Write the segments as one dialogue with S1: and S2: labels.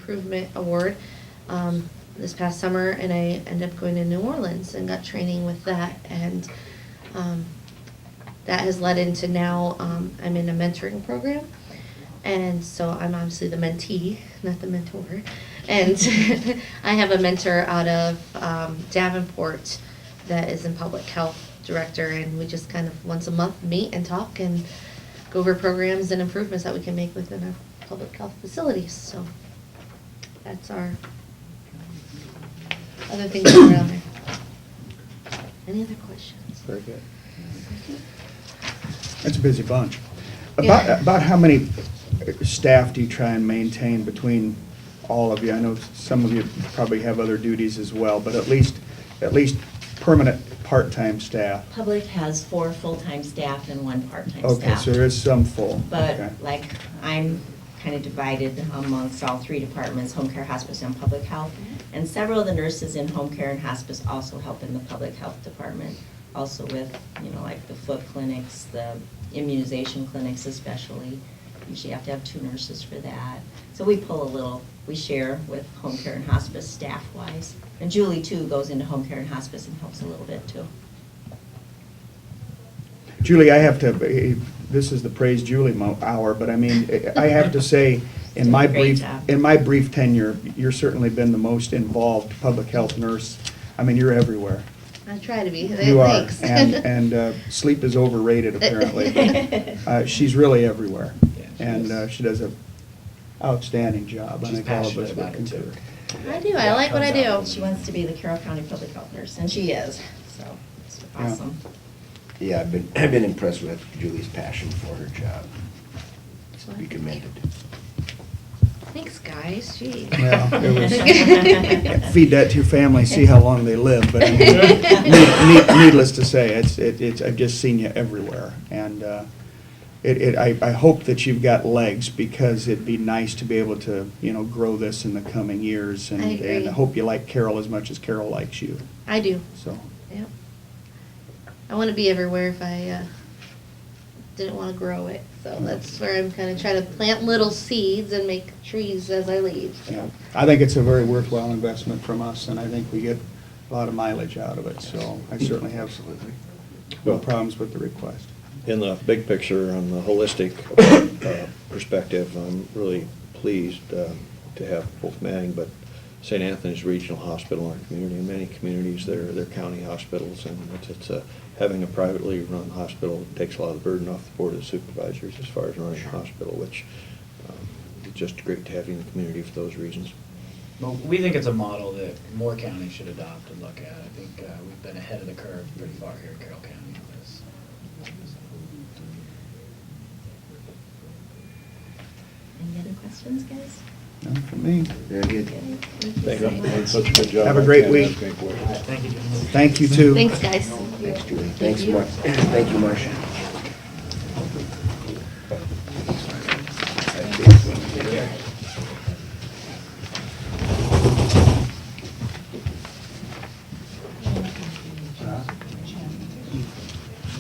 S1: Improvement Award this past summer, and I ended up going to New Orleans and got training with that, and that has led into now I'm in a mentoring program, and so I'm obviously the mentee, not the mentor, and I have a mentor out of Davenport that is in public health director, and we just kind of once a month meet and talk and go over programs and improvements that we can make within our public health facilities. So that's our other things that are on there. Any other questions?
S2: Very good.
S3: That's a busy bunch.
S1: Yeah.
S3: About how many staff do you try and maintain between all of you? I know some of you probably have other duties as well, but at least permanent part-time staff.
S4: Public has 4 full-time staff and 1 part-time
S3: Okay,
S4: staff.
S3: so there is some full.
S4: But
S3: Okay.
S4: like, I'm kind of divided amongst all 3 departments, home care, hospice, and public health. And several of the nurses in home care and hospice also help in the public health department. Also with, like the foot clinics, the immunization clinics especially. Usually have to have 2 nurses for that. So we pull a little, we share with home care and hospice staff-wise. And Julie, too, goes into home care and hospice and helps a little bit, too.
S3: Julie, I have to, this is the praise Julie hour, but I mean, I have to say, in my
S4: Great job.
S3: brief tenure, you've certainly been the most involved public health nurse. I mean, you're everywhere.
S1: I try to be.
S3: You are,
S1: Thanks.
S3: and sleep is overrated apparently. She's really everywhere,
S5: Yeah, she
S3: and
S5: is.
S3: she does an outstanding job. I
S5: She's
S3: think all of
S5: passionate
S3: us would
S5: about it, too.
S3: concur.
S1: I do. I like what I do.
S4: She wants to be the Carroll County Public Health Nurse, and she is, so it's
S3: Yeah.
S4: awesome.
S2: Yeah, I've been impressed with Julie's passion for her job. It's to be commended.
S1: Thanks, guys. Gee.
S3: Well, it was, feed that to your family, see how long they live, but I mean, needless to say, I've just seen you everywhere, and I hope that you've got legs, because it'd be nice to be able to, grow this in the coming years, and
S1: I agree.
S3: I hope you like Carol as much as Carol likes you,
S1: I do.
S3: so.
S1: Yep. I want to be everywhere if I didn't want to grow it. So that's where I'm kind of trying to plant little seeds and make trees as I leave. So.
S3: Yeah, I think it's a very worthwhile investment from us, and I think we get a lot of mileage out of it, so I certainly have no problems with the request.
S6: In the big picture, on the holistic perspective, I'm really pleased to have both Manning, but St. Anthony's Regional Hospital in our community. In many communities, they're county hospitals, and having a privately run hospital takes a lot of the burden off the Board of Supervisors as far as running a hospital, which is just great to have you in the community for those reasons.
S5: Well, we think it's a model that more counties should adopt and look at. I think we've been ahead of the curve pretty far here in Carroll County on this.
S4: Any other questions, guys?
S3: None from me.
S2: Very good.
S6: Thank you.
S2: Did such a good job.
S3: Have a great week.
S5: Thank you, gentlemen.
S3: Thank you, too.
S1: Thanks, guys.
S2: Thanks, Julie. Thanks, Mark. Thank you, Marcia.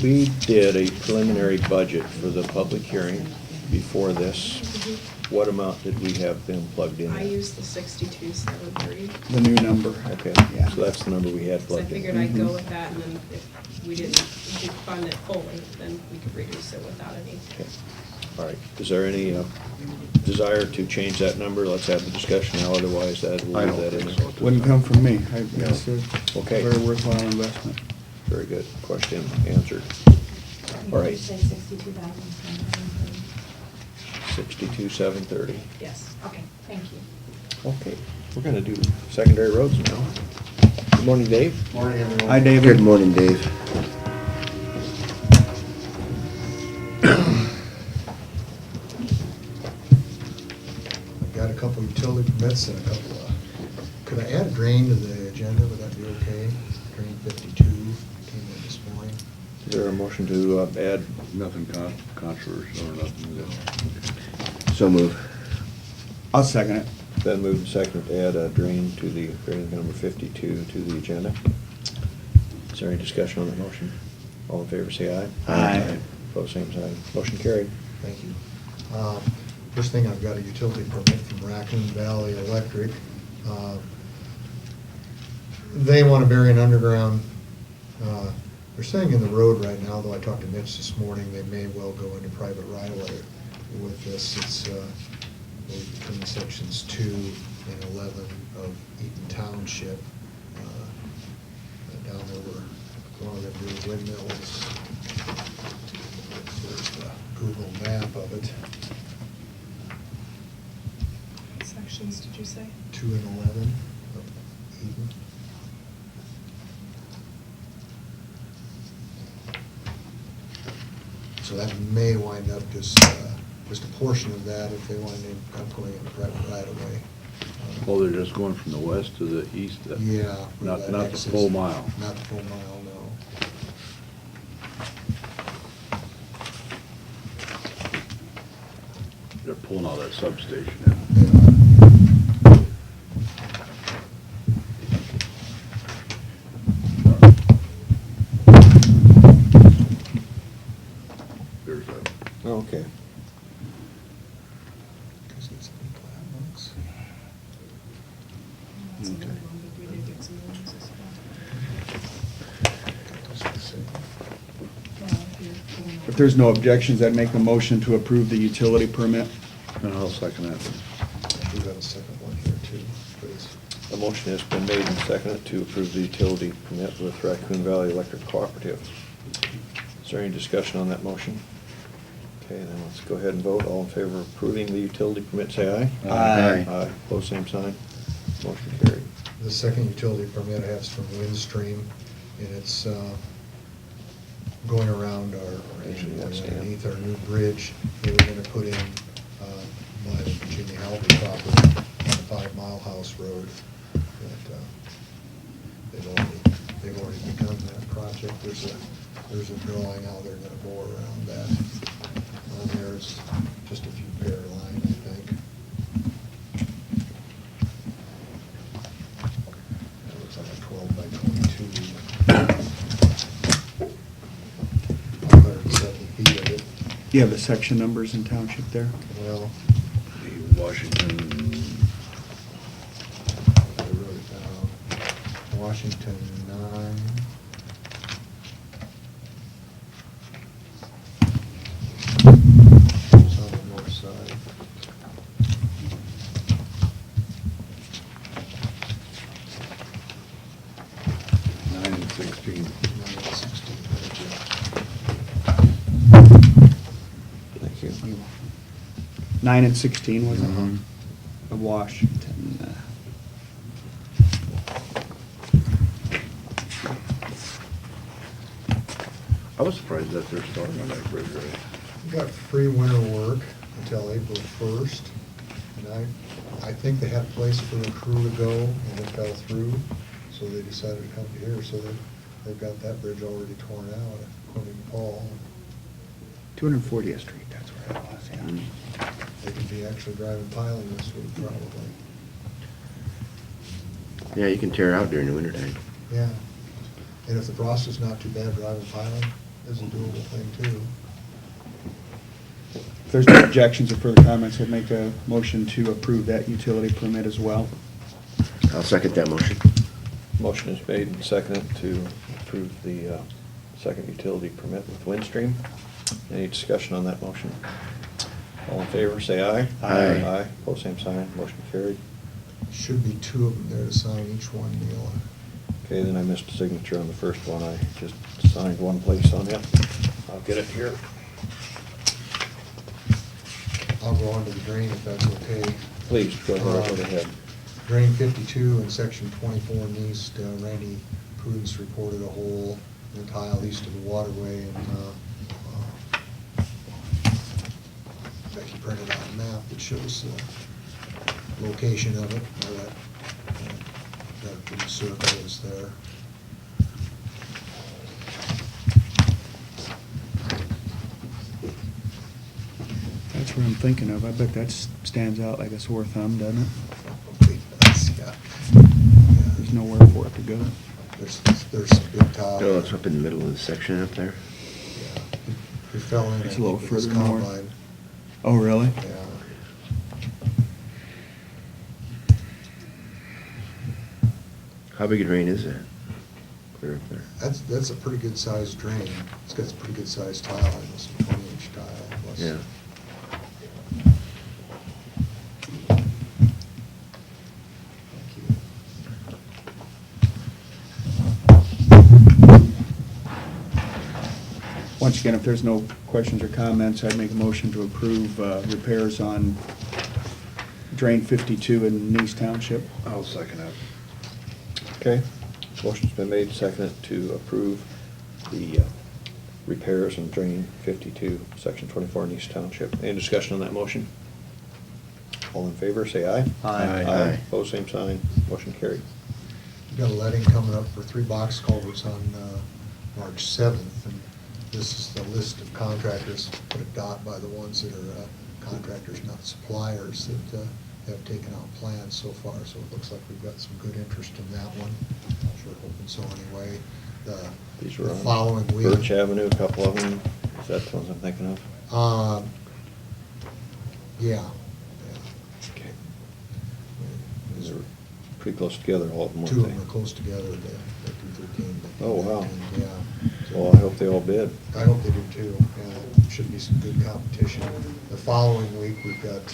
S6: We did a preliminary budget for the public hearing before this. What amount did we have been plugged in?
S7: I used the 62,730.
S3: The new number.
S6: Okay,
S3: Yeah.
S6: so that's the number we had
S7: So I
S6: plugged in.
S7: figured I'd go with that, and then if we didn't fund it fully, then we could reduce it without any.
S6: Okay. All right, is there any desire to change that number? Let's have the discussion now, otherwise we'll leave that in there.
S3: Wouldn't come from me. I guess it's a
S6: Okay.
S3: very worthwhile investment.
S6: Very good, question answered. All right. 62,730.
S7: Yes. Okay, thank you.
S6: Okay, we're gonna do secondary roads now. Good morning, Dave.
S2: Morning, everyone.
S3: Hi, David.
S2: Good morning, Dave.
S8: Got a couple utility permits and a couple could I add drain to the agenda? Would that be okay? Drain 52 came in this morning.
S6: Is there a motion to add?
S9: Nothing controversial or nothing.
S2: So move.
S3: I'll second it.
S6: Then move and second to add a drain to the, drain number 52 to the agenda. Is there any discussion on the motion? All in favor, say aye.
S3: Aye.
S6: Opposed, same sign. Motion carried.
S8: Thank you. First thing, I've got a utility permit from Raccoon Valley Electric. They want to bury an underground, they're saying in the road right now, though I talked to Mitch this morning, they may well go into private right-of-way with this. It's between sections 2 and 11 of Eaton Township, down over one of them new windmills. There's the Google map of it.
S7: What sections did you say?
S8: 2 and 11 of Eden. So that may wind up just a portion of that if they wind up going into private right of way.
S9: Well, they're just going from the west to the east?
S8: Yeah. where
S9: Not
S8: that
S9: the
S8: exits-
S9: full mile?
S8: Not the full mile, no.
S9: They're pulling all that substation in.
S8: Yeah.
S9: There's a,
S6: Oh, okay.
S8: Guess it's in the plat books.
S7: That's a good one, but we did get some ones as
S8: Got those the same.
S7: well.
S3: If there's no objections, I'd make a motion to approve the utility permit.
S9: and I'll second that.
S8: We've got a second one here too, please.
S6: A motion has been made and seconded to approve the utility permit with Raccoon Valley Electric Cooperative. Is there any discussion on that motion? Okay, then let's go ahead and vote. All in favor of approving the utility permit, say aye.
S3: Aye.
S6: Aye, pose same sign. Motion carried.
S8: The second utility permit I have is from Windstream, and it's going around actually
S6: That's
S8: going
S6: Stan.
S8: underneath our new bridge. They were gonna put in my Jimmy Halby property on the 5 Mile House Road. But they've already begun that project. There's a drawing how they're gonna go around that. There's just a few pair of lines, I think. That looks like a 12 by 22. 170 feet of it.
S3: You have the section numbers in township there?
S8: Well,
S9: The Washington,
S8: I wrote it down. Washington 9. It's on the north side.
S9: nine and 16.
S8: 9/16, thank
S6: Thank you.
S3: 9 and 16, was it?
S9: Mhm.
S3: Of Washington.
S9: I was surprised that they're starting on that bridge already.
S8: We got free winter work until April 1st. And I think they had a place for the crew to go and it fell through. So they decided to come here. So they've got that bridge already torn out, according to Paul.
S3: 240th Street, that's where it was, yeah.
S8: They could be actually driving piling this week probably.
S2: Yeah, you can tear it out during the wintertime.
S8: Yeah. And if the frost is not too bad, driving piling is a doable thing too.
S3: If there's no objections or further comments, I'd make a motion to approve that utility permit as well.
S2: I'll second that motion.
S6: Motion is made and seconded to approve the second utility permit with Windstream. Any discussion on that motion? All in favor, say aye.
S2: Aye.
S6: Aye, pose same sign, motion carried.
S8: Should be 2 of them there to sign each one, Neil.
S6: Okay, then I missed a signature on the first one. I just signed one place on it. I'll get it here.
S8: I'll go on to the drain if that's okay.
S6: Please, go ahead.
S8: Drain 52 in section 24 in the east, Randy Prudence reported a hole in the tile east of the waterway, and Becky printed out a map that shows the location of it, where that big circle is there.
S3: That's what I'm thinking of. I bet that stands out like a sore thumb, doesn't it?
S8: Probably does, yeah.
S3: There's nowhere for it to go.
S8: There's some big tile.
S2: Oh, it's up in the middle of the section up there.
S8: Yeah. He fell in, I
S3: It's a little
S8: think, with his
S3: further north.
S8: combine.
S3: Oh, really?
S8: Yeah.
S9: How big a drain is that? Clear up there.
S8: That's a pretty good sized drain. It's got some pretty good sized tile, in it, some 20-inch tile plus.
S9: Yeah.
S8: Thank you.
S3: Once again, if there's no questions or comments, I'd make a motion to approve repairs on Drain 52 in Nice Township.
S9: I'll second that.
S6: Okay, motion's been made, seconded to approve the repairs on Drain 52, Section 24 in East Township. Any discussion on that motion? All in favor, say aye.
S9: Aye.
S6: Aye. Pose same sign, motion carried.
S8: We've got a letting coming up for 3 box culverts on March 7th, and this is the list of contractors. Put a dot by the ones that are contractors, not suppliers, that have taken out plans so far, so it looks like we've got some good interest in that one. Sure hoping so anyway.
S6: These
S8: The
S6: were
S8: following
S6: on
S8: week.
S6: Birch Avenue, a couple of them. Is that the ones I'm thinking of?
S8: Yeah.
S6: Okay. These are pretty close together, all of them,
S8: Two of
S6: weren't
S8: them are
S6: they?
S8: close together, the 213.
S6: Oh, wow.
S8: Yeah.
S6: Well, I hope they all bid.
S8: I hope they do too. Yeah, should be some good competition. The following week, we've got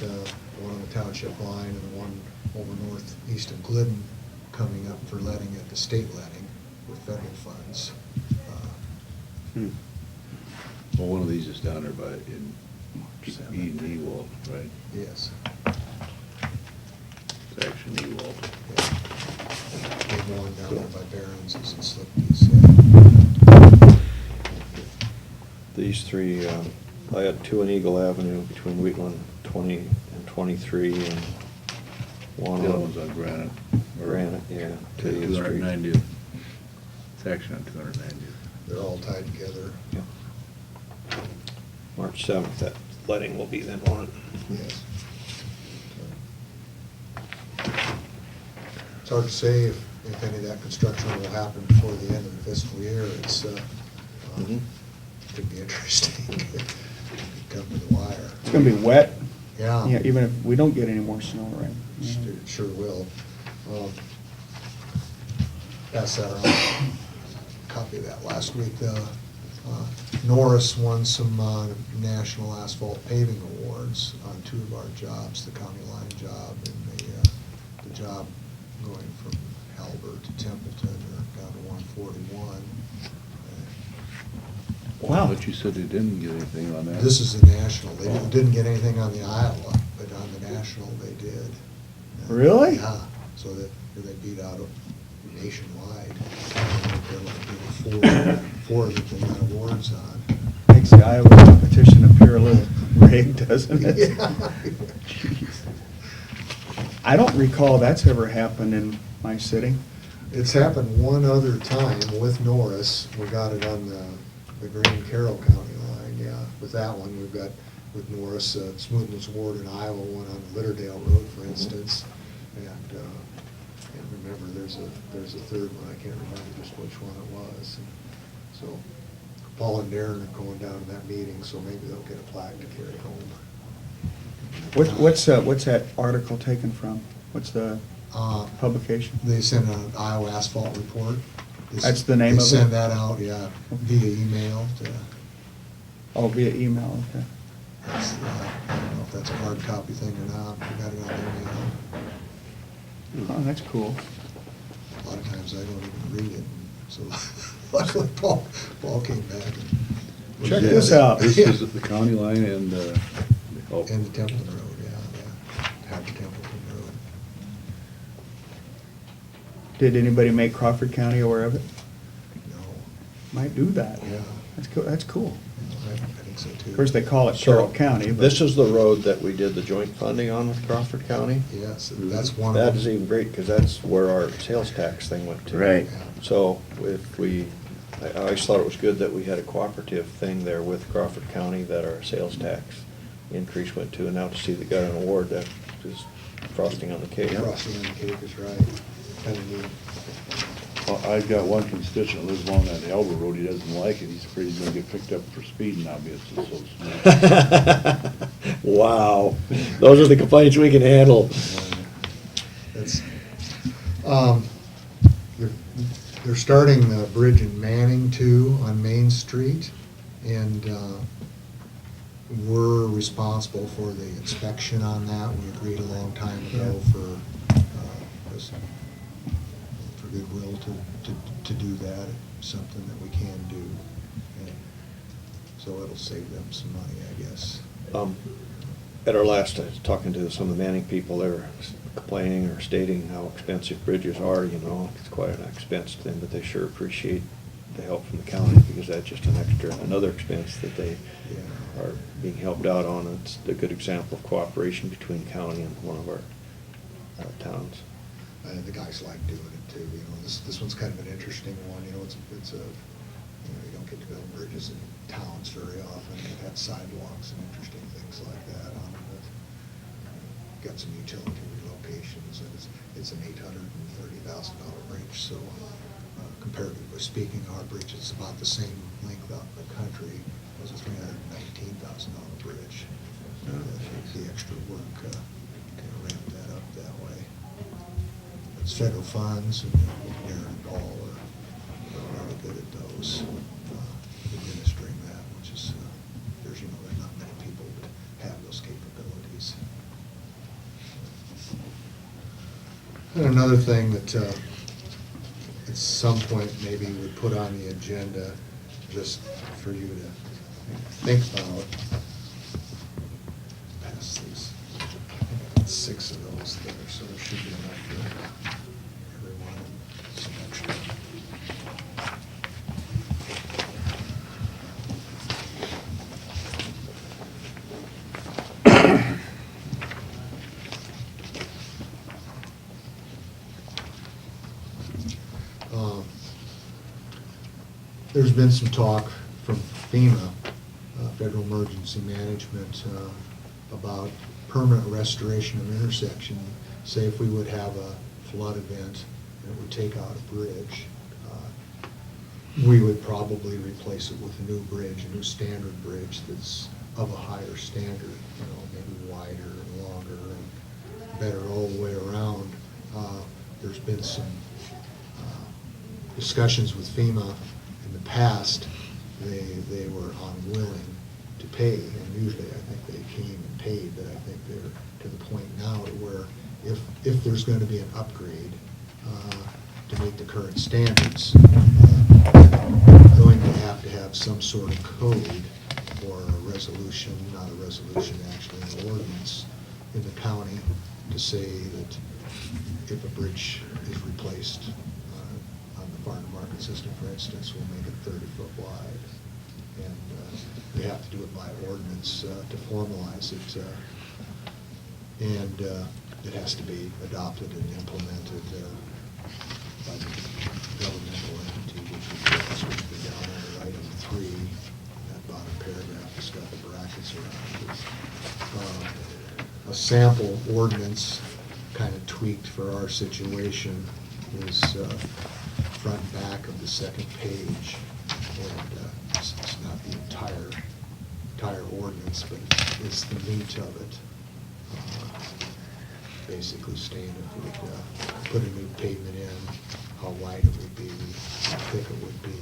S8: one on the township line and one over northeast of Glidden coming up for letting at the state letting with federal funds.
S9: Well, one of these is down there by, in Ewald, right?
S8: Yes.
S9: It's actually Ewald.
S8: Yeah. Big one down there by Barron's is in Slippy's.
S6: These three, I had two on Eagle Avenue between Wheatland 20 and 23, and one
S9: The other
S6: on
S9: one's on Granite. or
S6: Granite, yeah, to the street.
S9: 290th. It's actually on 290th.
S8: They're all tied together.
S6: Yeah. March 7th, that letting will be then on it.
S8: Yes. It's hard to say if any of that construction will happen before the end of the fiscal year. It's,
S6: Mhm.
S8: could be interesting. Could come to the wire.
S3: It's gonna be wet.
S8: Yeah.
S3: Yeah, even if we don't get any more snow, right?
S8: It sure will. Pass that around. Copy of that last week. Norris won some national asphalt paving awards on 2 of our jobs, the county line job and the job going from Halbert to Templeton or down to 141.
S3: Wow.
S9: But you said they didn't get anything on that.
S8: This is the national. They didn't get anything on the Iowa, but on the national they did.
S3: Really?
S8: Yeah, so that they beat out nationwide. There were 4 that they got awards on.
S3: Makes the Iowa competition appear a little rigged, doesn't it?
S8: Yeah.
S3: Jeez. I don't recall that's ever happened in my city.
S8: It's happened one other time with Norris. We got it on the Green Carroll County line, yeah. With that one, we've got with Norris, Smoothness Award in Iowa, one on Litterdale Road, for instance. And remember, there's a third one. I can't remember just which one it was. So Paul and Darren are going down to that meeting, so maybe they'll get a plaque to carry home.
S3: What's that article taken from? What's the publication?
S8: They sent an Iowa asphalt report.
S3: That's the name of it?
S8: They send that out, yeah, via email.
S3: Oh, via email, okay.
S8: I don't know if that's a hard copy thing or not. We got it on email.
S3: Oh, that's cool.
S8: A lot of times I don't even read it. So luckily Paul came back and.
S3: Check this out.
S9: This is the county line and, oh,
S8: And the Templeton Road, yeah. Half the Templeton Road.
S3: Did anybody make Crawford County aware of it?
S8: No,
S3: Might do that.
S8: yeah,
S3: That's cool.
S8: I think so too.
S3: Of course, they call it
S6: So,
S3: Carroll County, but.
S6: This is the road that we did the joint funding on with Crawford County?
S8: Yes, that's one of
S6: That
S8: them.
S6: is even great, because that's where our sales tax thing went to.
S9: Right.
S8: Yeah.
S6: So if I always thought it was good that we had a cooperative thing there with Crawford County that our sales tax increase went to, and now to see they got an award, that is frosting on the cake.
S8: Frosting on the cake is right. Kind of neat.
S9: well, I've got one constituent lives along that Elber Road, he doesn't like it, he's afraid he's gonna get picked up for speeding, obviously, so small.
S6: Wow, those are the complaints we can handle.
S8: That's, they're starting the bridge in Manning too, on Main Street, and we're responsible for the inspection on that. We agreed a long time ago for goodwill to do that, something that we can do. And so it'll save them some money, I guess.
S6: At our last, talking to some of the Manning people, they were complaining or stating how expensive bridges are, you know. It's quite an expense to them, but they sure appreciate the help from the county, because that's just another expense that they
S8: Yeah.
S6: are being helped out on. It's a good example of cooperation between county and one of our towns.
S8: The guys like doing it too, you know. This one's kind of an interesting one, you know. It's a, you know, you don't get to build bridges in towns very often. It has sidewalks and interesting things like that on it. But got some utility relocations, and it's an $830,000 bridge. So comparatively speaking, our bridge is about the same length out in the country. It was a $319,000 bridge. The extra work kind of ramped that up that way. It's federal funds, and Darren and Paul are really good at those, administering that, which is, there's not many people that have those capabilities. And another thing that at some point maybe we'd put on the agenda, just for you to think about. Pass these. 6 of those there, so there should be enough for everyone. Some extra. There's been some talk from FEMA, Federal Emergency Management, about permanent restoration of intersection. Say if we would have a flood event and it would take out a bridge, we would probably replace it with a new bridge, a new standard bridge that's of a higher standard, you know, maybe wider and longer and better all the way around. There's been some discussions with FEMA in the past. They were unwilling to pay, and usually I think they came and paid, but I think they're to the point now where if there's going to be an upgrade to meet the current standards, going to have some sort of code or a resolution, not a resolution, actually an ordinance in the county to say that if a bridge is replaced on the farm to market system, for instance, we'll make it 30-foot wide. And we have to do it by ordinance to formalize it. And it has to be adopted and implemented by the governmental entity, which would be down under item 3, that bottom paragraph has got the brackets around it. A sample ordinance, kind of tweaked for our situation, is front and back of the second page. And it's not the entire ordinance, but it's the meat of it. Basically stating if we'd put a new pavement in, how wide it would be, how thick it would be.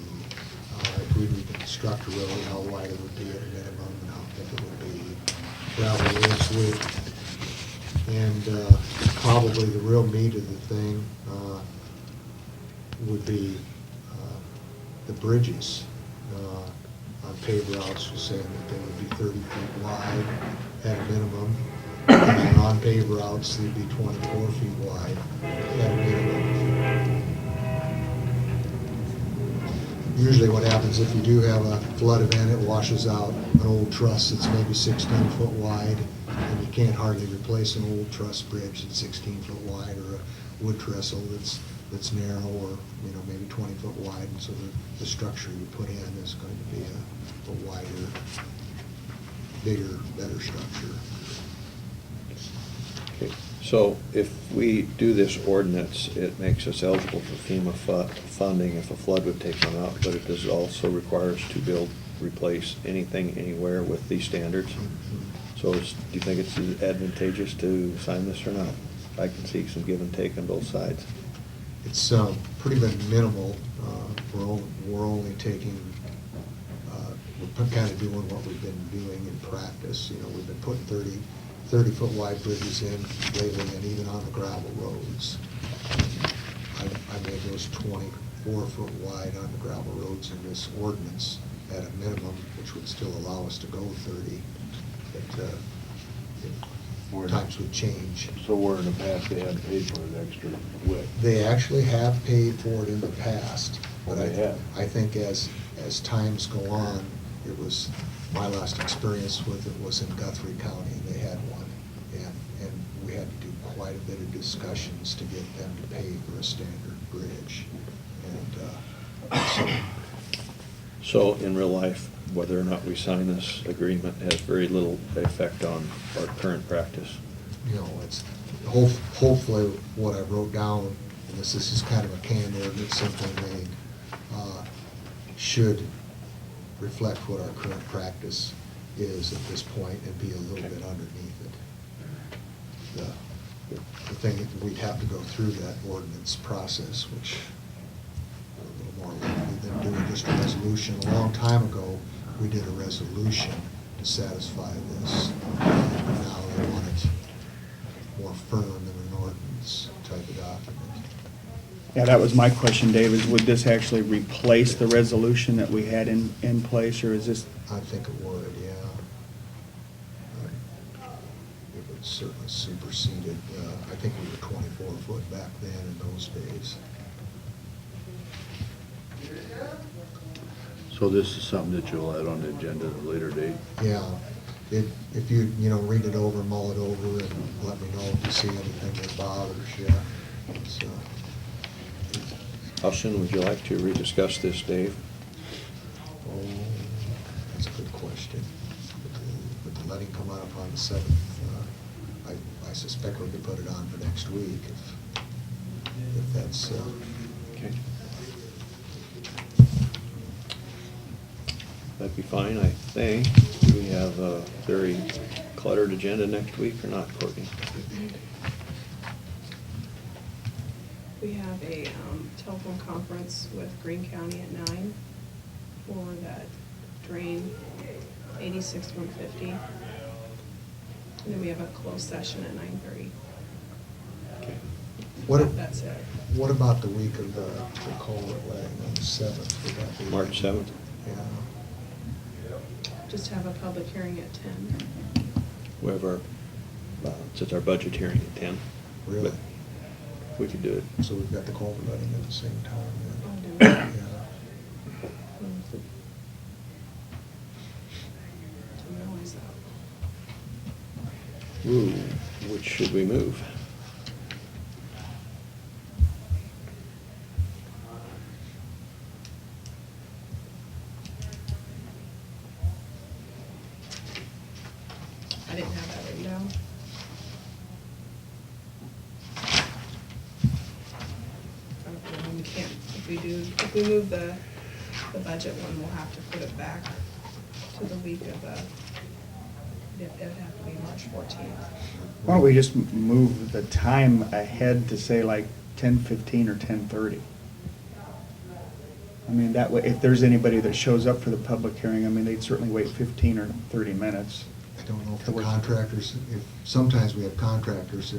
S8: If we reconstruct a road, how wide it would be at a minimum, and how thick it would be. Gravel roads width. And probably the real meat of the thing would be the bridges. On paved routes, we're saying that they would be 30 feet wide at a minimum. And on paved routes, they'd be 24 feet wide at a minimum. Usually what happens if you do have a flood event, it washes out an old truss that's maybe 16 foot wide, and you can't hardly replace an old truss bridge that's 16 foot wide, or a wood trestle that's narrow, or maybe 20 foot wide, and so the structure you put in is going to be a wider, bigger, better structure.
S6: Okay. So if we do this ordinance, it makes us eligible for FEMA funding if a flood would take one out, but it does also require us to replace anything, anywhere with these standards. So do you think it's advantageous to sign this or not? I can see some give and take on both sides.
S8: It's pretty minimal. We're only taking, we're kind of doing what we've been doing in practice. You know, we've been putting 30-foot wide bridges in lately, and even on the gravel roads. I made those 24-foot wide on the gravel roads in this ordinance at a minimum, which would still allow us to go 30. But if times would change.
S9: So where in the past they hadn't paid for the extra width?
S8: They actually have paid for it in the past. But
S9: They have.
S8: I think as times go on, it was, my last experience with it was in Guthrie County, and they had one. And we had to do quite a bit of discussions to get them to pay for a standard bridge. And
S6: So in real life, whether or not we sign this agreement has very little effect on our current practice.
S8: you know, it's hopefully what I wrote down, and this is kind of a canned ordinance simply made, should reflect what our current practice is at this point and be a little bit underneath it. The thing, that we'd have to go through that ordinance process, which a little more lengthy than doing just a resolution. A long time ago, we did a resolution to satisfy this. Now they want it more firm than an ordinance type of document.
S3: Yeah, that was my question, Dave, is would this actually replace the resolution that we had in place, or is this?
S8: I think it would, yeah. It would certainly supersede it. I think we were 24 foot back then in those days.
S9: So this is something that you'll add on the agenda at a later date?
S8: Yeah, if you, read it over, mull it over, and let me know if you see anything that bothers you. So,
S6: How soon would you like to rediscuss this, Dave?
S8: oh, that's a good question. With the letting come out upon the 7th, I suspect we could put it on for next week if that's,
S6: Okay. That'd be fine, I think. Do we have a very cluttered agenda next week or not, Courtney?
S7: We have a telephone conference with Greene County at 9 for that drain 86-150. And then we have a closed session at 9:30.
S6: Okay.
S7: That's it.
S8: what about the week of the culvert letting on the 7th? Would that be?
S6: March 7th?
S8: Yeah.
S7: Just have a public hearing at 10.
S6: We have our, it's our budget hearing at 10.
S8: Really?
S6: But we could do it.
S8: So we've got the culvert letting at the same time
S7: I'll
S8: then?
S7: do it.
S8: Yeah.
S7: To realize that.
S6: Ooh, which should we move?
S7: I didn't have that written down. I don't know, we can't, if we move the budget one, we'll have to put it back to the week of it'd have to be March 14th.
S3: Why don't we just move the time ahead to say like 10:15 or 10:30? I mean, that way, if there's anybody that shows up for the public hearing, I mean, they'd certainly wait 15 or 30 minutes.
S8: I don't know if the contractors, sometimes we have contractors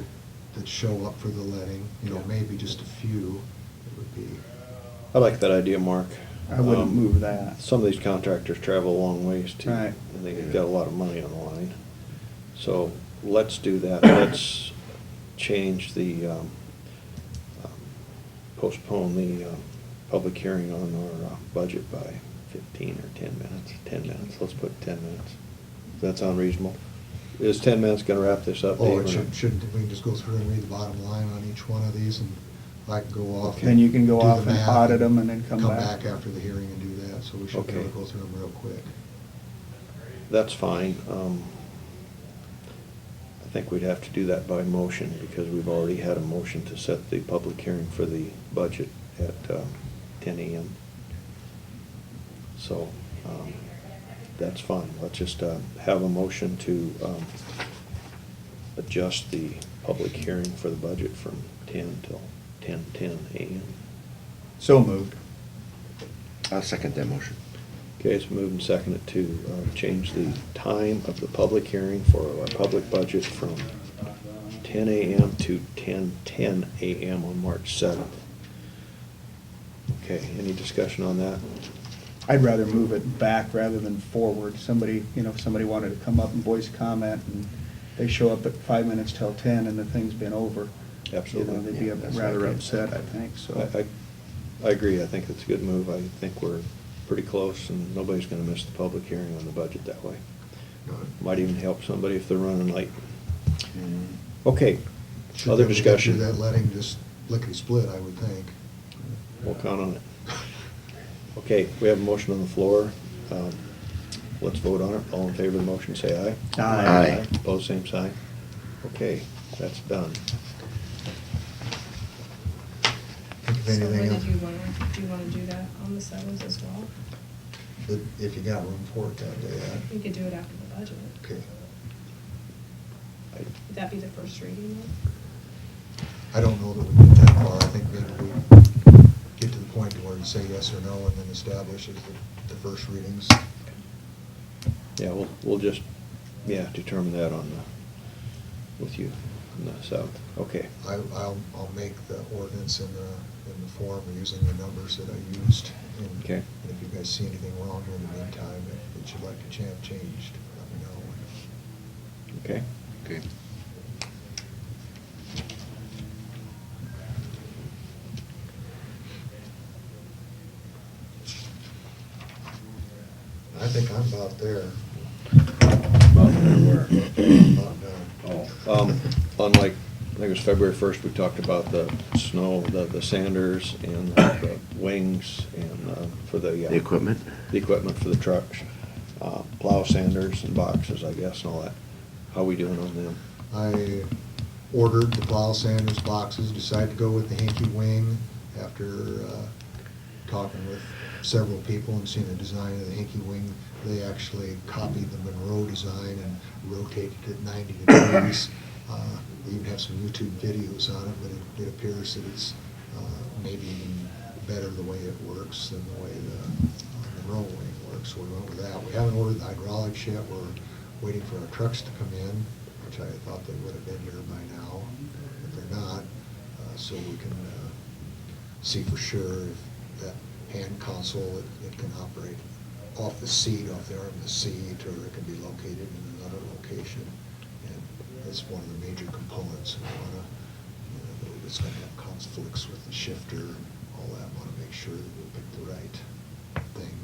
S8: that show up for the letting, maybe just a few, it would be.
S6: I like that idea, Mark.
S3: I wouldn't move that.
S6: Some of these contractors travel a long ways too.
S3: Right.
S6: And they've got a lot of money on the line. So let's do that. Let's change the, postpone the public hearing on our budget by 15 or 10 minutes. 10 minutes. Let's put 10 minutes. Does that sound reasonable? Is 10 minutes gonna wrap this up, Dave?
S8: Oh,
S6: or
S8: it
S6: not?
S8: shouldn't, we can just go through and read the bottom line on each one of these, and I can go off.
S3: Then you can go
S8: do the
S3: off and
S8: math
S3: audit them and then come
S8: Come
S3: back.
S8: back after the hearing and do that, so we should be able to
S6: Okay.
S8: go through them real quick.
S6: That's fine. I think we'd have to do that by motion because we've already had a motion to set the public hearing for the budget at 10 a.m. So that's fine. Let's just have a motion to adjust the public hearing for the budget from 10 till 10:10 a.m.
S3: So moved.
S2: I'll second that motion.
S6: Okay, it's moved and seconded to change the time of the public hearing for our public budget from 10 a.m. to 10:10 a.m. on March 7th. Okay, any discussion on that?
S3: I'd rather move it back rather than forward. Somebody, if somebody wanted to come up and voice comment, and they show up at 5 minutes till 10 and the thing's been over.
S6: Absolutely.
S3: They'd be
S2: Yeah, that's
S3: rather
S2: right.
S3: upset, I think, so.
S6: I agree, I think it's a good move. I think we're pretty close, and nobody's gonna miss the public hearing on the budget that way. Might even help somebody if they're running late. Okay,
S8: Should
S6: other
S8: they get
S6: discussion?
S8: through that letting just lickety-split, I would think.
S6: We'll count on it. Okay, we have a motion on the floor. Let's vote on it. All in favor of the motion, say aye.
S2: Aye.
S6: Opposed, same sign. Okay, that's done.
S8: Think of
S7: So when
S8: anything
S7: did
S8: else?
S7: do you wanna do that on the 7th as well?
S8: But if you got room for it that day,
S7: We could do it after the budget.
S8: okay.
S7: Would that be the first reading though?
S8: I don't know that we get that far. I think maybe we get to the point to where you say yes or no and then establishes the first readings.
S6: Yeah, we'll just, determine that with you on the 7th. Okay.
S8: I'll make the ordinance in the form using the numbers that I used. And-
S6: Okay.
S8: And if you guys see anything wrong here in the meantime that you'd like to have changed, let me know.
S6: Okay.
S2: Okay.
S8: I think I'm about there.
S9: About where?
S8: About done.
S9: Oh.
S6: Unlike, I think it was February 1st, we talked about the snow, the sanders and the wings and for the.
S2: The equipment?
S6: The equipment for the trucks, plow sanders and boxes, I guess, and all that. How we doing on them?
S8: I ordered the plow sanders boxes, decided to go with the Hinky Wing after talking with several people and seeing the design of the Hinky Wing. They actually copied the Monroe design and rotated it 90 degrees. They even have some YouTube videos on it, but it appears that it's maybe even better the way it works than the way the Monroe Wing works. So we went with that. We haven't ordered the hydraulics yet. We're waiting for our trucks to come in, which I thought they would have been here by now, but they're not. So we can see for sure if that hand console, it can operate off the seat, off the arm of the seat, or it can be located in another location. And that's one of the major components. And it's going to have conflicts with the shifter and all that. I want to make sure that we pick the right thing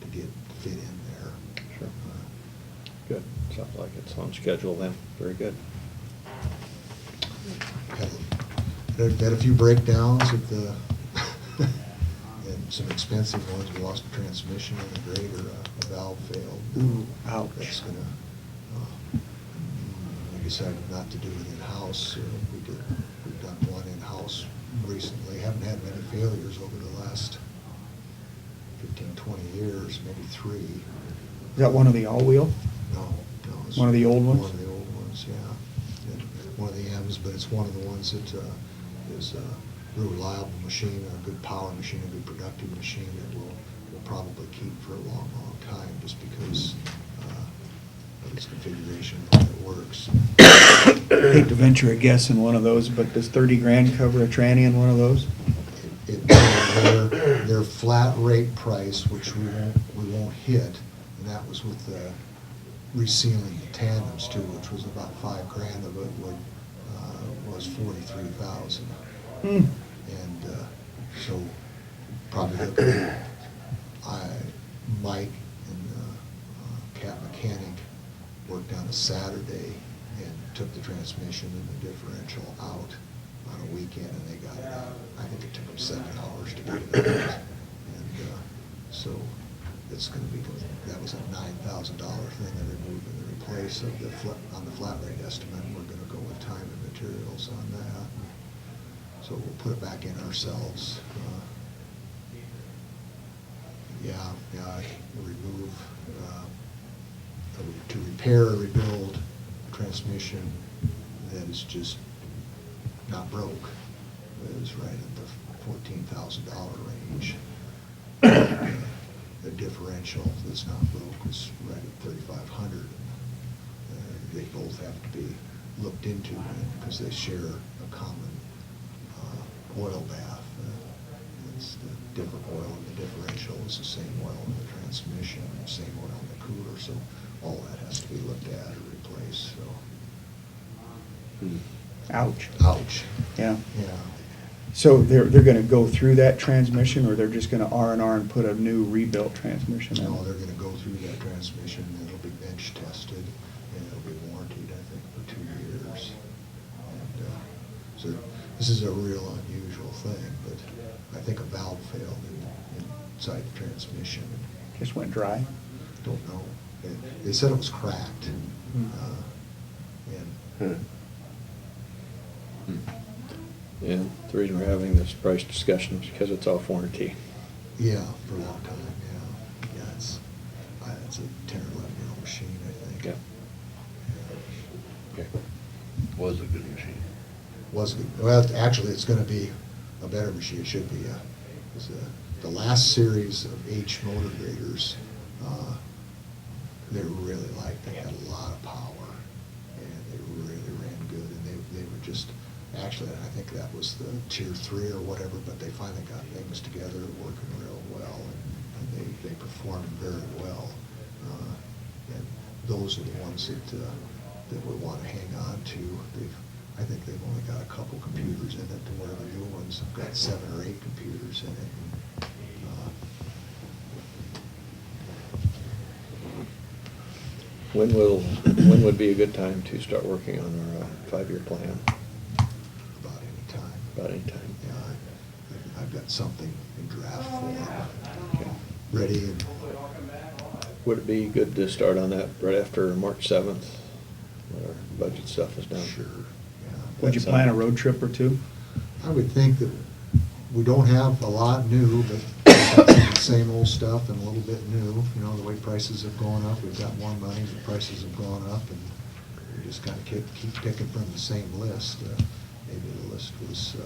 S8: to get fit in there.
S6: Sure. Good, sounds like it's on schedule then, very good.
S8: Had a few breakdowns at the, and some expensive ones. We lost a transmission and a grader, a valve failed.
S3: Ooh, ouch.
S8: That's gonna, we decided not to do it in-house. We've done one in-house recently. Haven't had many failures over the last 15, 20 years, maybe 3.
S3: Is that one of the all-wheel?
S8: No. It's
S3: One of the old ones?
S8: One of the old ones, yeah. And one of the M's, but it's one of the ones that is a real reliable machine, a good power machine, a good productive machine that will probably keep for a long, long time just because of its configuration and the way it works.
S3: I hate to venture a guess in one of those, but does 30 grand cover a tranny in one of those?
S8: Their flat rate price, which we won't hit, and that was with the resealing the tandems too, which was about $5 grand of it, was $43,000.
S3: Hmm.
S8: And so probably looking at, Mike and Cat Mechanic worked on a Saturday and took the transmission and the differential out on a weekend, and they got it out. I think it took them 7 hours to get it out. And so it's going to be, that was a $9,000 thing that removed and the replace of on the flat rate estimate. We're going to go with time and materials on that. So we'll put it back in ourselves. Remove, to repair or rebuild a transmission that is just not broke, is right at the $14,000 range. The differential that's not broke is right at 3,500. They both have to be looked into because they share a common oil bath. It's the different oil in the differential is the same oil in the transmission, same oil in the cooler, so all that has to be looked at or replaced, so.
S3: Ouch.
S8: Ouch.
S3: Yeah.
S8: Yeah.
S3: So they're gonna go through that transmission, or they're just gonna R&R and put a new rebuilt transmission in?
S8: No, they're gonna go through that transmission, and it'll be bench tested, and it'll be warranted, I think, for 2 years. And, so this is a real unusual thing, but I think a valve failed inside the transmission.
S3: Just went dry?
S8: Don't know. They said it was cracked.
S3: Hmm.
S8: And
S6: And the reason we're having this price discussion is because it's off warranty.
S8: yeah, for a long time, yeah. Yeah, it's a 10 or 11-year-old machine, I think.
S6: Yeah.
S8: Yeah.
S6: Okay.
S9: Was a good machine.
S8: Was good. Well, actually, it's gonna be a better machine. It should be. The last series of H motor graders, they really liked. They had a lot of power, and they really ran good. And they were just, actually, I think that was the tier 3 or whatever. But they finally got things together, working real well, and they performed very well. And those are the ones that we want to hang on to. I think they've only got a couple computers in it, to where the new ones have got 7 or 8 computers in it.
S6: When would be a good time to start working on our 5-year plan?
S8: About any time.
S6: About any time?
S8: Yeah, I've got something in draft form,
S6: Okay.
S8: ready, and
S6: Would it be good to start on that right after March 7th, when our budget stuff is done?
S8: sure, yeah.
S3: Would you plan a road trip or two?
S8: I would think that we don't have a lot new, but the same old stuff and a little bit new. You know, the way prices have gone up, we've got more money, the prices have gone up, and we just kind of keep picking from the same list. Maybe the list was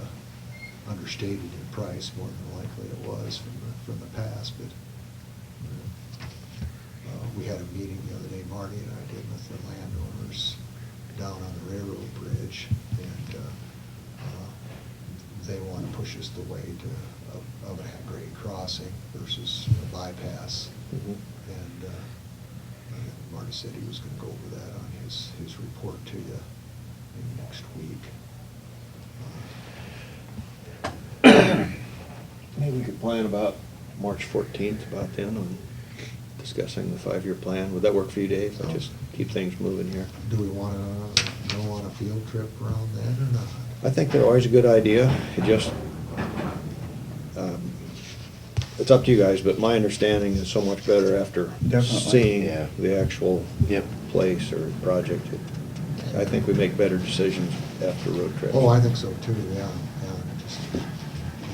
S8: understated in price more than likely it was from the past, but we had a meeting the other day, Marty and I did, with the landowners down on the railroad bridge, and they want to push us the way of a grade crossing versus a bypass.
S6: Mhm.
S8: And Marty said he was going to go over that on his report to you maybe next week.
S6: Maybe we could plan about March 14th, about then, on discussing the 5-year plan. Would that work for you, Dave?
S8: Oh.
S6: Just keep things moving here.
S8: Do we want to go on a field trip around that or not?
S6: I think they're always a good idea. It just, it's up to you guys, but my understanding is so much better after
S3: Definitely.
S6: seeing
S2: Yeah.
S6: the actual
S2: Yep.
S6: place or project. I think we make better decisions after road trips.
S8: Oh, I think so too, yeah. Just,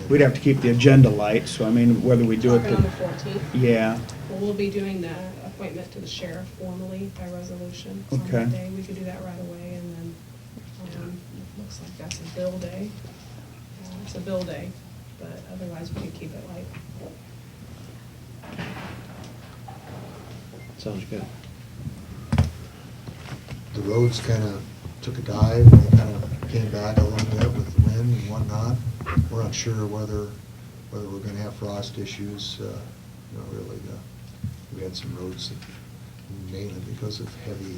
S3: We'd have to keep the agenda light, so I mean, whether we do it.
S7: Talking on the 14th.
S3: Yeah,
S7: Well, we'll be doing the appointment to the sheriff formally by resolution on
S3: Okay.
S7: that day. We could do that right away, and then, it looks like that's a bill day. It's a bill day, but otherwise we could keep it light.
S6: Sounds good.
S8: the roads kind of took a dive, and they kind of came back a little bit with the wind and whatnot. We're not sure whether we're gonna have frost issues, really, we had some roads that, mainly because of heavy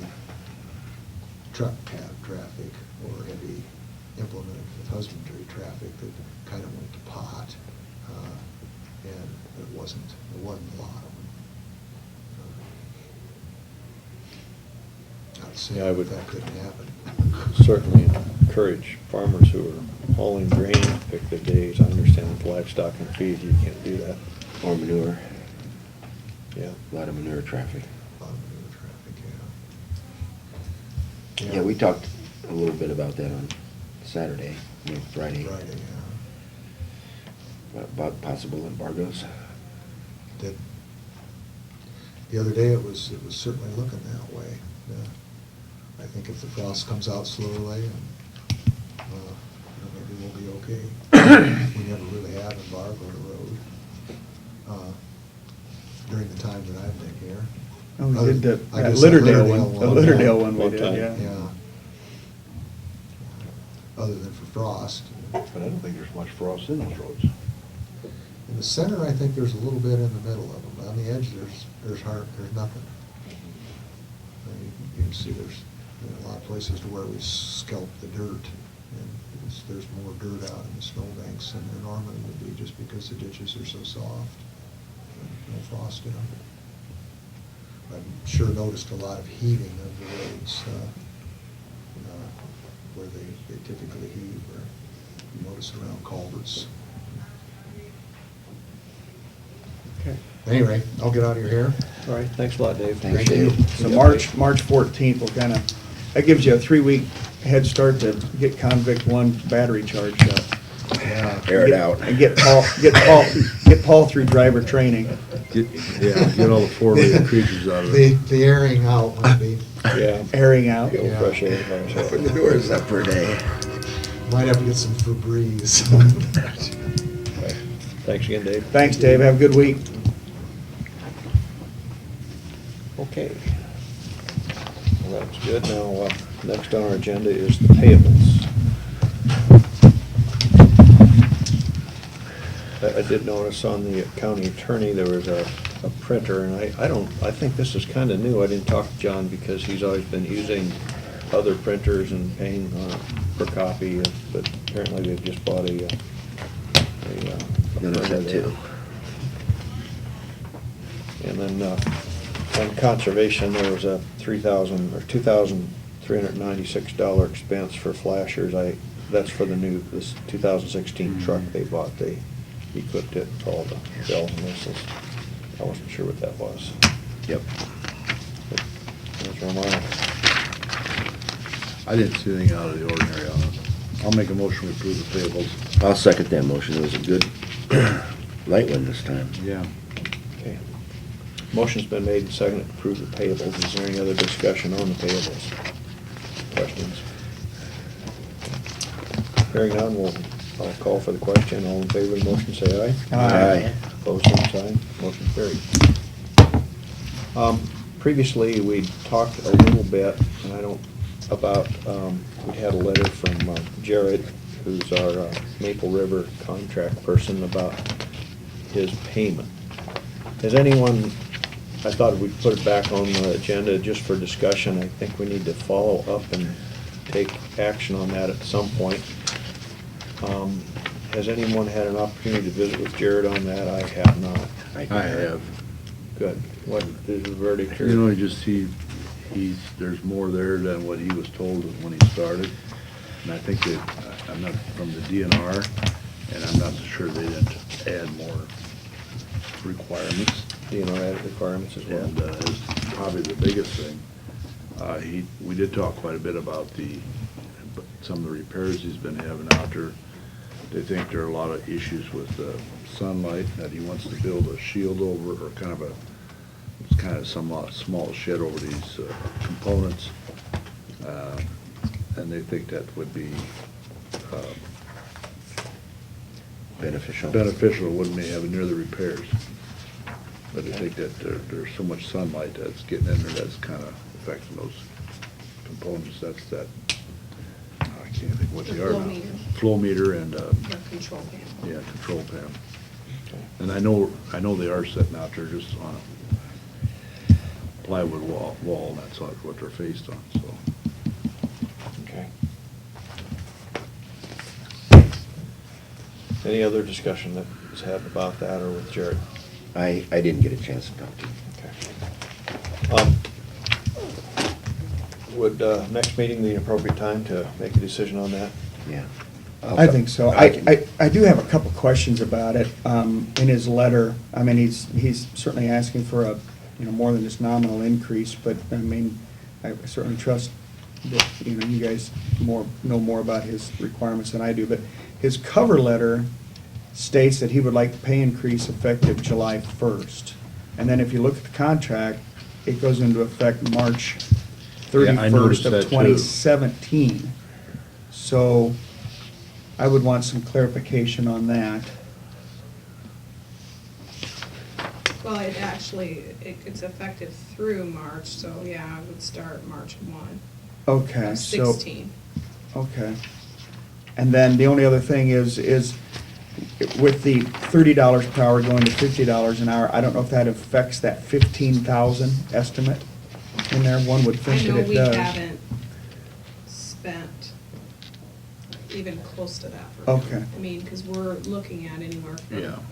S8: truck cab traffic or heavy implement with husbandry traffic that kind of went to pot, and it wasn't a lot of them. Not saying
S6: Yeah, I would-
S8: that couldn't happen.
S6: Certainly encourage farmers who are hauling grain to pick their days. I understand with livestock and feed, you can't do that.
S2: Or manure,
S6: Yeah.
S2: a lot of manure traffic.
S8: A lot of manure traffic,
S2: Yeah, we talked a little bit about that on Saturday, Friday,
S8: Friday, yeah.
S2: about possible embargoes.
S8: That, the other day, it was certainly looking that way. I think if the frost comes out slowly, and, maybe we'll be okay. We never really have embargo on the road. during the time that I've been here.
S3: Oh, we did the
S8: I
S3: that
S8: guess that
S3: Litterdale one, the Litterdale one we
S6: One
S3: did,
S6: time.
S3: yeah.
S8: Yeah. Other than for frost.
S9: But I don't think there's much frost in those roads.
S8: In the center, I think there's a little bit in the middle of them. On the edge, there's nothing. You can see there's a lot of places to where we scalp the dirt, and there's more dirt out in the snowbanks than there normally would be, just because the ditches are so soft. No frost in them. I've sure noticed a lot of heaving of the roads, where they typically heave, or you notice around culverts.
S3: Okay.
S8: Anyway, I'll get out of your hair.
S6: All right, thanks a lot, Dave.
S2: Thanks,
S8: Thank you.
S2: Dave.
S3: So March 14th will kind of, that gives you a 3-week head start to get convict 1 battery charged up.
S8: Yeah.
S2: Air it out.
S3: And get Paul through driver training.
S9: Get all the four-legged creatures out of it.
S8: The airing out would be,
S6: Yeah.
S3: Airing out.
S6: Get a little fresh air.
S2: Open the doors up per day.
S8: might have to get some Febreze.
S6: Thanks again, Dave.
S3: Thanks, Dave. Have a good week.
S6: Okay. Well, that's good. Now, next on our agenda is the payables. I did notice on the county attorney, there was a printer, and I think this is kind of new. I didn't talk to John because he's always been using other printers and paying per copy, but apparently they've just bought a
S2: None of
S6: printer
S2: that
S6: there.
S2: too.
S6: And then, on conservation, there was a $2,396 expense for flashers. That's for this 2016 truck they bought. They equipped it with all the bells and whistles. I wasn't sure what that was.
S2: Yep.
S6: Those were mine.
S9: I didn't see anything out of the ordinary on it. I'll make a motion to approve the payables.
S2: I'll second that motion. It was a good light one this time.
S9: Yeah.
S6: Okay. Motion's been made and seconded to approve the payables. Is there any other discussion on the payables? Questions? Hearing none, I'll call for the question. All in favor of the motion, say aye.
S2: Aye.
S6: Opposed, same sign. Motion carried. Previously, we talked a little bit, and we had a letter from Jared, who's our Maple River contract person, about his payment. Has anyone, I thought we'd put it back on the agenda just for discussion. I think we need to follow up and take action on that at some point. Has anyone had an opportunity to visit with Jared on that? I have not.
S9: I have.
S6: Good. What is the verdict here?
S9: You know, there's more there than what he was told when he started. And I think that, I'm not from the DNR, and I'm not so sure they didn't add more requirements.
S6: added requirements as well.
S9: And is probably the biggest thing. We did talk quite a bit about some of the repairs he's been having out there. They think there are a lot of issues with sunlight, that he wants to build a shield over, or kind of somewhat small shed over these components. And they think that would be
S2: Beneficial.
S9: beneficial, wouldn't they have near the repairs. But I think that there's so much sunlight that's getting in there that's kind of affecting those components. That's that, I can't think what
S7: The
S9: they are
S7: flow
S9: now.
S7: meter.
S9: Flow meter and,
S7: Your control panel.
S9: yeah, control panel. And I know they are sitting out there just on a plywood wall, and that's what they're faced on, so.
S6: Okay. Any other discussion that was had about that or with Jared?
S2: I didn't get a chance to talk to him.
S6: Okay. Would next meeting be an appropriate time to make a decision on that?
S2: Yeah.
S3: I think so. I do have a couple questions about it. In his letter, I mean, he's certainly asking for a, more than just nominal increase, but, I mean, I certainly trust that, you guys know more about his requirements than I do, but his cover letter states that he would like the pay increase effective July 1st. And then if you look at the contract, it goes into effect March
S9: Yeah, I noticed
S3: 31st of
S9: that too.
S3: 2017. So I would want some clarification on that.
S7: Well, Well, it actually, it's effective through March, so yeah, it would start March 1
S3: Okay,
S7: of
S3: so.
S7: 16.
S3: Okay. And then the only other thing is with the $30 per hour going to $50 an hour, I don't know if that affects that 15,000 estimate in there. One would
S7: I
S3: think that
S7: know
S3: it
S7: we
S3: does.
S7: haven't spent even close to that for him.
S3: Okay.
S7: I mean, because we're looking at anywhere
S9: Yeah.
S7: from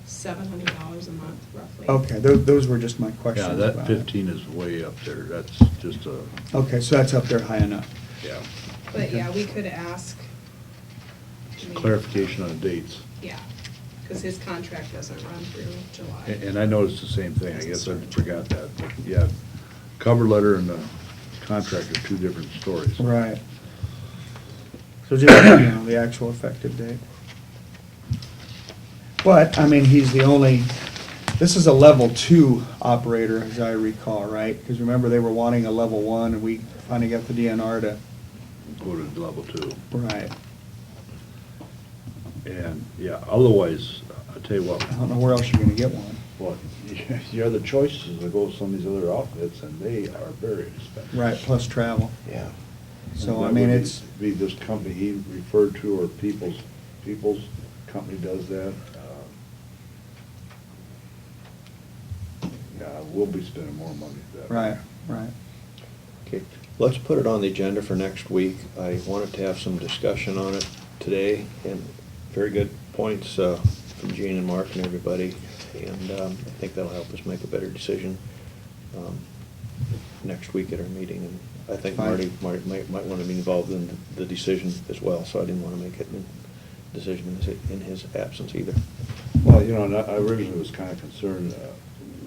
S7: $700 a month roughly.
S3: Okay, those were just my questions
S9: Yeah,
S3: about
S9: that
S3: it.
S9: 15 is way up there. That's just a,
S3: Okay, so that's up there high enough.
S9: yeah,
S7: But yeah, we could ask. I mean,
S9: clarification on dates.
S7: Yeah, because his contract doesn't run through July.
S9: And I noticed the same thing. I guess I forgot that. But yeah, cover letter and the contract are two different stories.
S3: Right. So just, you know, the actual effective date. But, I mean, he's the only, this is a level 2 operator, as I recall, right? Because remember, they were wanting a level 1, and we finally got the DNR to,
S9: Go to level 2.
S3: right.
S9: And, yeah, otherwise, I'll tell you what,
S3: I don't know where else you're gonna get one.
S9: well, the other choices to go with some of these other outfits, and they are very expensive.
S3: Right, plus travel.
S2: Yeah.
S3: So,
S9: And
S3: I
S9: that
S3: mean,
S9: would
S3: it's,
S9: Be this company he referred to, or People's company does that. Yeah, we'll be spending more money that way.
S3: right, right.
S6: Okay, let's put it on the agenda for next week. I wanted to have some discussion on it today, and very good points from Gene and Mark and everybody, and I think that'll help us make a better decision next week at our meeting. And I think
S3: Fine.
S6: Marty might want to be involved in the decision as well, so I didn't want to make it a decision in his absence either.
S9: Well, you know, and I originally was kind of concerned,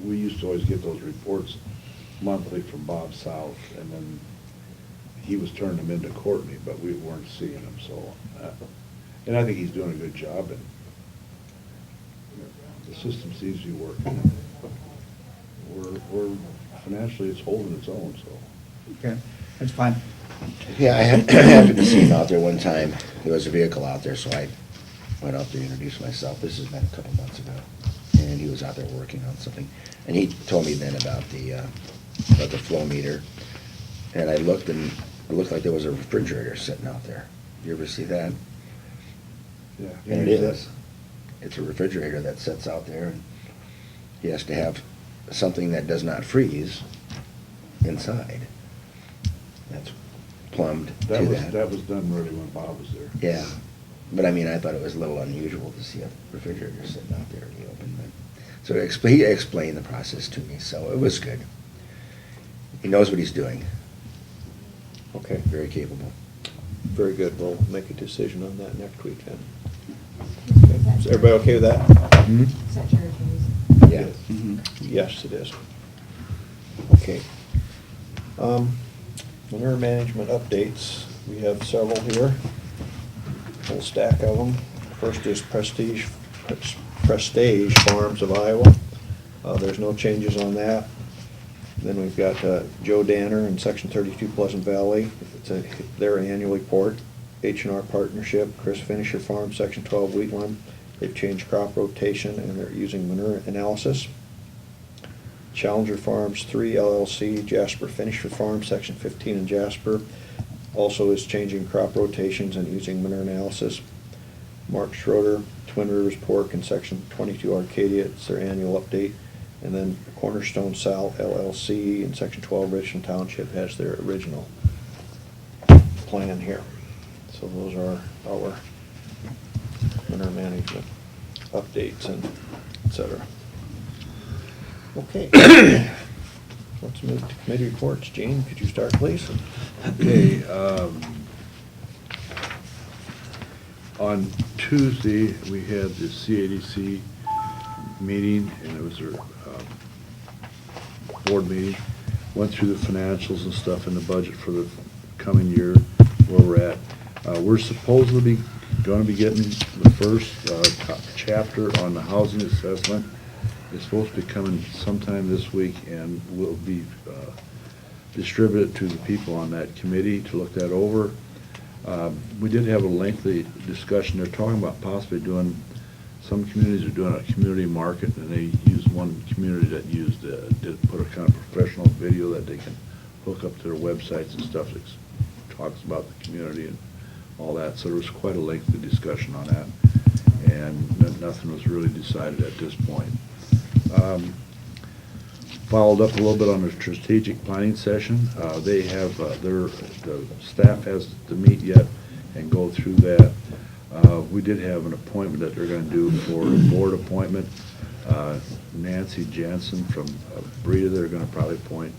S9: we used to always get those reports monthly from Bob South, and then he was turning them into Courtney, but we weren't seeing them, so. And I think he's doing a good job, and the system seems to be working. We're financially, it's holding its own, so.
S3: Okay, that's fine.
S2: Yeah, I happened to see him out there one time. There was a vehicle out there, so I went out there to introduce myself. This has been a couple months ago. And he was out there working on something. And he told me then about the flow meter. And I looked, and it looked like there was a refrigerator sitting out there. You ever see that?
S9: Yeah.
S2: And it is. It's a refrigerator that sits out there, and he has to have something that does not freeze inside. That's plumbed to that.
S9: That was done really when Bob was there.
S2: Yeah, but I mean, I thought it was a little unusual to see a refrigerator sitting out there in the open, but, so he explained the process to me, so it was good. He knows what he's doing,
S6: Okay,
S2: very capable.
S6: very good. We'll make a decision on that next week then. Is everybody okay with that?
S3: Hmm?
S4: Is that your views?
S2: Yeah.
S3: Mhm.
S6: Yes, it is. Okay. Manure management updates, we have several here, whole stack of them. First is Prestige Farms of Iowa. There's no changes on that. Then we've got Joe Danner in Section 32 Pleasant Valley. It's their annual report. H&R Partnership, Chris Finisher Farm, Section 12 Wheatland. They've changed crop rotation and they're using manure analysis. Challenger Farms 3 LLC, Jasper Finisher Farm, Section 15 in Jasper, also is changing crop rotations and using manure analysis. Mark Schroeder, Twin Rivers Pork in Section 22 Arcadia, it's their annual update. And then Cornerstone South LLC in Section 12 Richland Township has their original plan here. So those are our manure management updates and et cetera. Okay. Let's move to committee reports. Gene, could you start, please?
S9: Okay, on Tuesday, we had the CADC meeting, and it was their board meeting. Went through the financials and stuff in the budget for the coming year, where we're at. We're supposedly gonna be getting the first chapter on the housing assessment. It's supposed to be coming sometime this week, and will be distributed to the people on that committee to look that over. We did have a lengthy discussion. They're talking about possibly doing some communities are doing a community market, and they use one community that did put a kind of professional video that they can hook up to their websites and stuff that talks about the community and all that. So there was quite a lengthy discussion on that, and nothing was really decided at this point. Followed up a little bit on the strategic planning session. They have, the staff has to meet yet and go through that. We did have an appointment that they're gonna do for a board appointment. Nancy Jansen from Breda, they're gonna probably appoint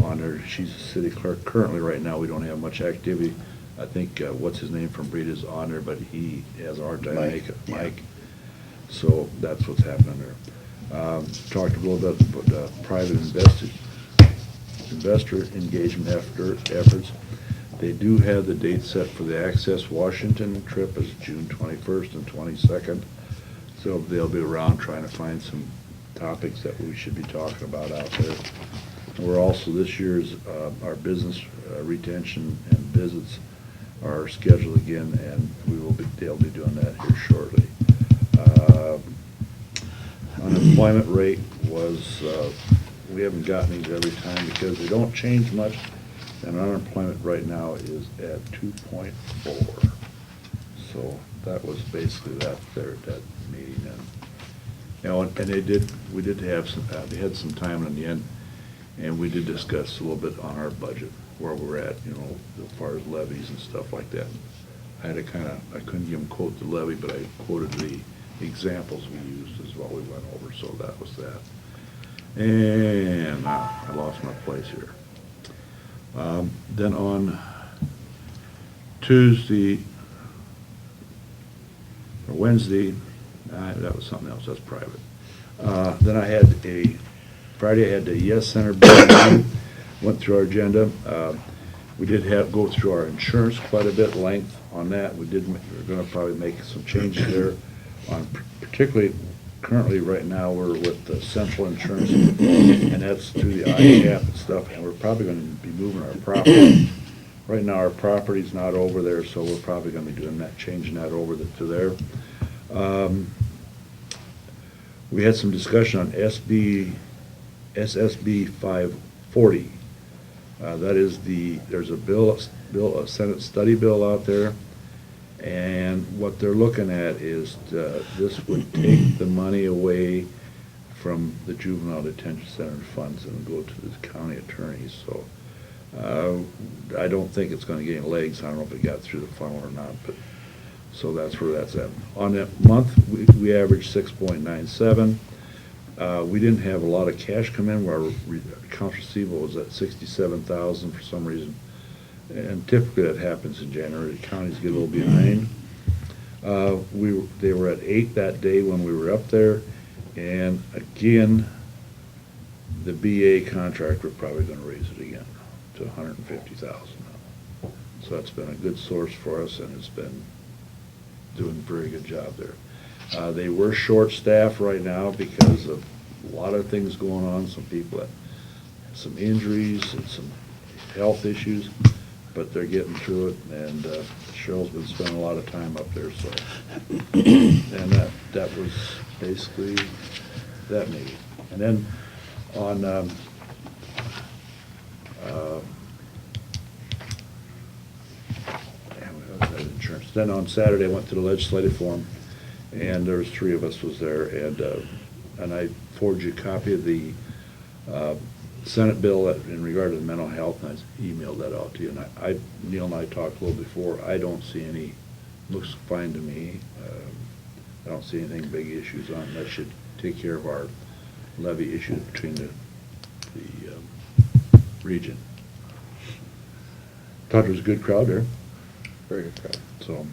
S9: on her. She's a city clerk. Currently, right now, we don't have much activity. I think, what's his name from Breda's on there, but he has a hard time making it,
S2: Yeah.
S9: Mike. So that's what's happening there. Talked a little bit about private investor engagement efforts. They do have the date set for the Access Washington trip as June 21st and 22nd. So they'll be around trying to find some topics that we should be talking about out there. We're also, this year's, our business retention and visits are scheduled again, and they'll be doing that here shortly. Unemployment rate was, we haven't gotten these every time because they don't change much, and unemployment right now is at 2.4. So that was basically that meeting, and, you know, and we did have some, they had some time in the end, and we did discuss a little bit on our budget, where we're at, you know, as far as levies and stuff like that. I had to I couldn't give them quote the levy, but I quoted the examples we used is what we went over, so that was that. And I lost my place here. Then on Tuesday, or Wednesday, that was something else, that's private. Then Friday I had the Yes Center board meeting, went through our agenda. We did go through our insurance quite a bit length on that. We're gonna probably make some changes there. Particularly, currently, right now, we're with the Central Insurance, and that's through the ICAP and stuff, and we're probably gonna be moving our property. Right now, our property's not over there, so we're probably gonna be doing that, changing that over to there. We had some discussion on SSB 540. That is there's a a Senate study bill out there, and what they're looking at is this would take the money away from the juvenile detention center funds and go to the county attorneys. So I don't think it's going to gain legs. I don't know if it got through the funnel or not, but so that's where that's at. On that month, we averaged 6.97. We didn't have a lot of cash come in. Our accounts receivable was at 67,000 for some reason, and typically that happens in January. The counties get a little behind. They were at 8 that day when we were up there, and again, the BA contract, we're probably going to raise it again to 150,000. So that's been a good source for us, and it's been doing a very good job there. They were short-staffed right now because of a lot of things going on, some people that have some injuries and some health issues, but they're getting through it, and Cheryl's been spending a lot of time up there, so. And that was basically that meeting. And then on insurance. Then on Saturday, I went to the legislative forum, and there was 3 of us was there, and I forwarded you a copy of the Senate bill in regard to the mental health, and I emailed that out to you. And Neil and I talked a little before. I don't see any. Looks fine to me. I don't see anything big issues on it. That should take care of our levy issue between the region. Thought it was a good crowd there.
S6: Very good crowd.
S9: So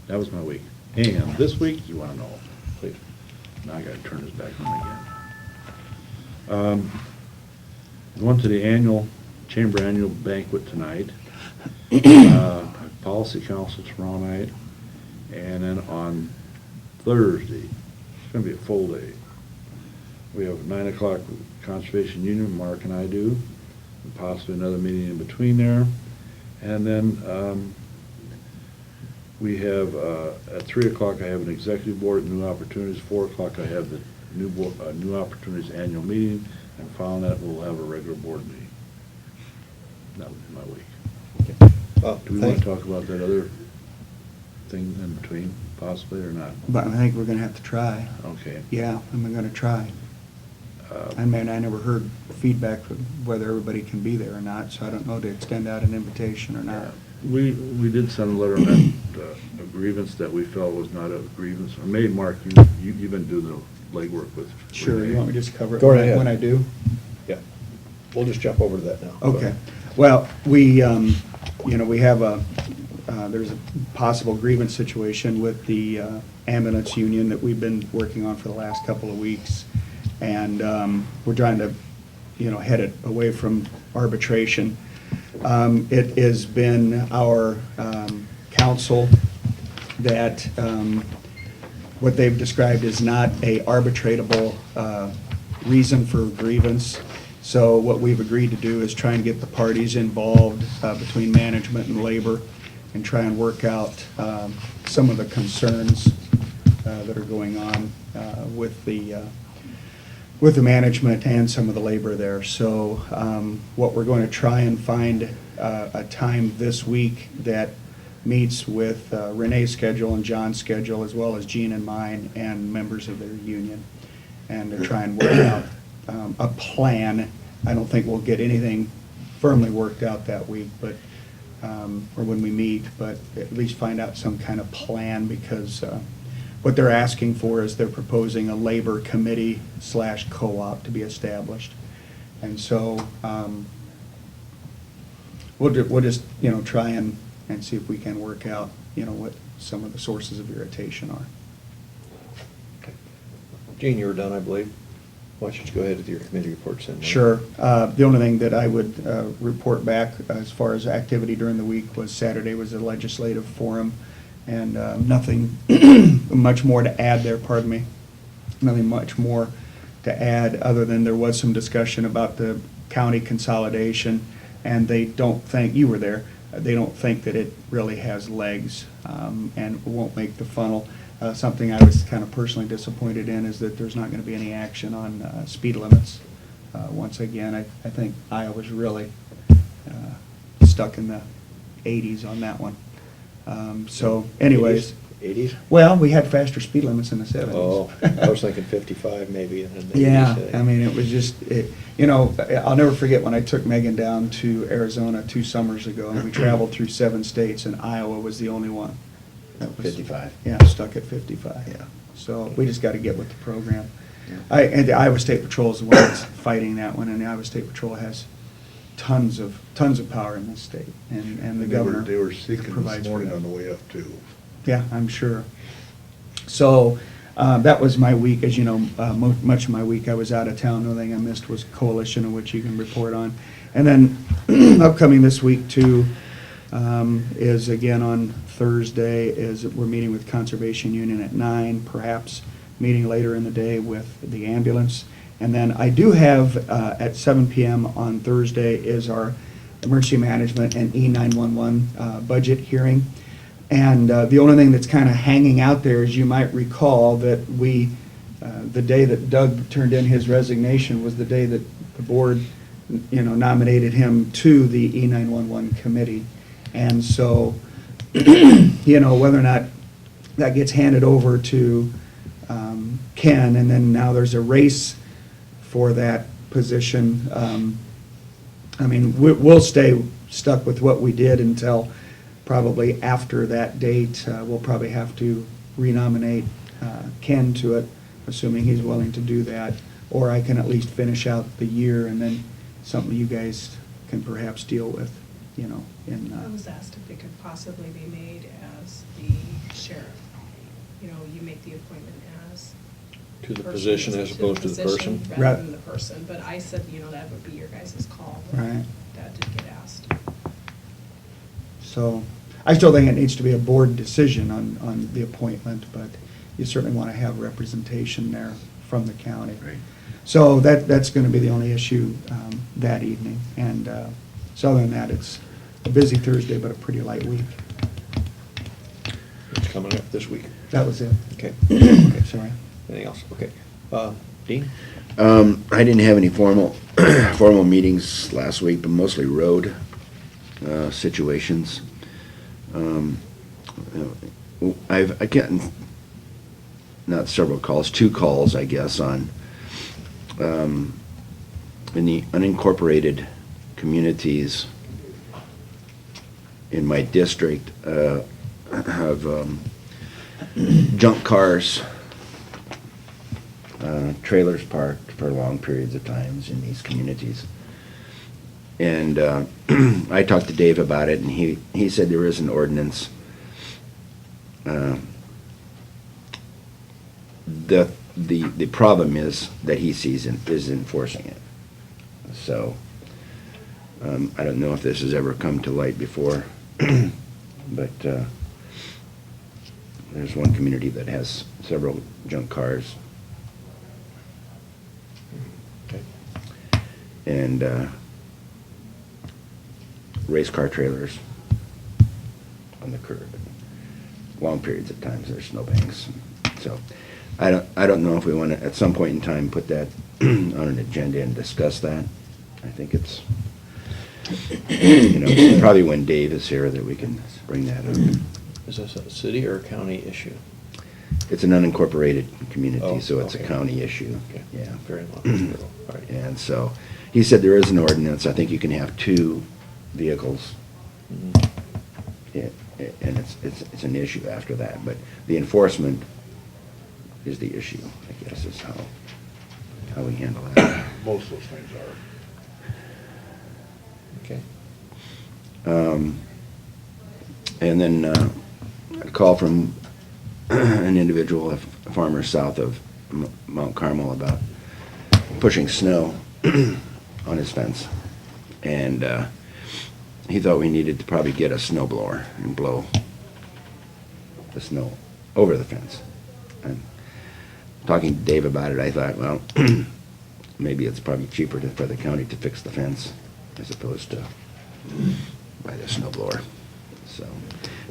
S9: that was my week. And this week, you want to know, please. Now I got to turn this back on again. I went to the Chamber Annual Banquet tonight. Policy Council tomorrow night. And then on Thursday, it's going to be a full day. We have 9 o'clock Conservation Union, Mark and I do, and possibly another meeting in between there. And then We have, at 3 o'clock, I have an executive board at New Opportunities. 4 o'clock, I have the New Opportunities annual meeting, and following that, we'll have a regular board meeting. That would be my week. Do we want to talk about that other thing in between, possibly, or not?
S3: But I think we're gonna have to try.
S9: Okay.
S3: Yeah, I'm gonna try. I mean, I never heard feedback from whether everybody can be there or not, so I don't know to extend out an invitation or not.
S9: We did send a letter on that, a grievance that we felt was not a grievance. Or maybe, Mark, you've been doing the legwork with.
S3: Sure, you want me to just cover it
S6: Go right
S3: when
S6: ahead.
S3: when I do?
S6: Yeah, we'll just jump over to that now.
S3: Okay. Well, we, we have there's a possible grievance situation with the ambulance union that we've been working on for the last couple of weeks. And we're trying to, head it away from arbitration. It has been our counsel that what they've described is not a arbitratable reason for grievance. So what we've agreed to do is try and get the parties involved between management and labor and try and work out some of the concerns that are going on with the management and some of the labor there. So what we're going to try and find a time this week that meets with Renee's schedule and John's schedule, as well as Jean and mine, and members of their union, and to try and work out a plan. I don't think we'll get anything firmly worked out that week, but or when we meet, but at least find out some kind of plan, because what they're asking for is they're proposing a labor committee / co-op to be established. And so we'll just, try and see if we can work out, what some of the sources of irritation are.
S6: Gene, you were done, I believe. Why don't you go ahead with your committee reports then? Mike?
S3: Sure. The only thing that I would report back as far as activity during the week was Saturday was a legislative forum, and nothing much more to add there, pardon me. Nothing much more to add, other than there was some discussion about the county consolidation, and they don't think, you were there, they don't think that it really has legs and won't make the funnel. Something I was kind of personally disappointed in is that there's not going to be any action on speed limits. Once again, I think Iowa's really stuck in the 80s on that one. So anyways.
S6: 80s?
S3: Well, we had faster speed limits in the 70s.
S6: Oh, I was thinking 55 maybe. And then the
S3: Yeah,
S6: 80s,
S3: I mean, it was just, I'll never forget when I took Megan down to Arizona 2 summers ago, and we traveled through 7 states, and Iowa was the only one. That was
S2: 55.
S3: Yeah, stuck at 55.
S2: Yeah.
S3: So we just got to get with the program.
S2: Yeah.
S3: And the Iowa State Patrol is the one that's fighting that one, and the Iowa State Patrol has tons of power in this state, and the governor
S9: They were seeking
S3: provides
S9: this
S3: for
S9: morning
S3: that.
S9: on the way up, too.
S3: Yeah, I'm sure. So that was my week. As you know, much of my week I was out of town. The only thing I missed was Coalition, of which you can report on. And then upcoming this week too is again on Thursday is we're meeting with Conservation Union at 9, perhaps meeting later in the day with the ambulance. And then I do have at 7 p.m. on Thursday is our emergency management and E911 budget hearing. And the only thing that's kind of hanging out there is you might recall that the day that Doug turned in his resignation was the day that the board, nominated him to the E911 committee. And so, whether or not that gets handed over to Ken, and then now there's a race for that position. I mean, we'll stay stuck with what we did until probably after that date. We'll probably have to renominate Ken to it, assuming he's willing to do that. Or I can at least finish out the year, and then something you guys can perhaps deal with,
S7: I was asked if it could possibly be made as the sheriff. You make the appointment as.
S6: To the
S7: person,
S6: position as opposed to the person?
S7: Rather
S3: Right.
S7: than the person, but I said, that would be your guys' call.
S3: Right.
S7: That did get asked.
S3: So I still think it needs to be a board decision on the appointment, but you certainly want to have representation there from the county.
S2: Right.
S3: So that's going to be the only issue that evening. And so other than that, it's a busy Thursday, but a pretty light week.
S6: coming up this week?
S3: That was it.
S6: Okay. Okay.
S3: Sorry.
S6: Anything else? Okay. Dean?
S2: I didn't have any formal, formal meetings last week, but mostly road situations. I've gotten, not several calls, 2 calls, I guess, on, in the unincorporated communities in my district, have junk cars, trailers parked for long periods of times in these communities. And I talked to Dave about it, and he said there is an ordinance. The problem is that he sees is enforcing it. So I don't know if this has ever come to light before, but there's one community that has several junk cars.
S6: Okay.
S2: And race car trailers on the curb. Long periods of times, there's snowbanks. So I don't know if we want to, at some point in time, put that on an agenda and discuss that. I think it's, probably when Dave is here that we can bring that up.
S6: Is this a city or a county issue?
S2: It's an unincorporated community,
S6: Oh,
S2: so it's a
S6: okay.
S2: county issue.
S6: Okay.
S2: Yeah.
S6: Very long. All right.
S2: And so, he said there is an ordinance. I think you can have 2 vehicles.
S6: Mhm.
S2: And it's an issue after that, but the enforcement is the issue, I guess, is how we handle that.
S9: Most of those things are.
S6: Okay.
S2: And then a call from an individual, a farmer south of Mount Carmel, about pushing snow on his fence. And he thought we needed to probably get a snow blower and blow the snow over the fence. And talking to Dave about it, I thought, well, maybe it's probably cheaper for the county to fix the fence as opposed to buy the snow blower. So,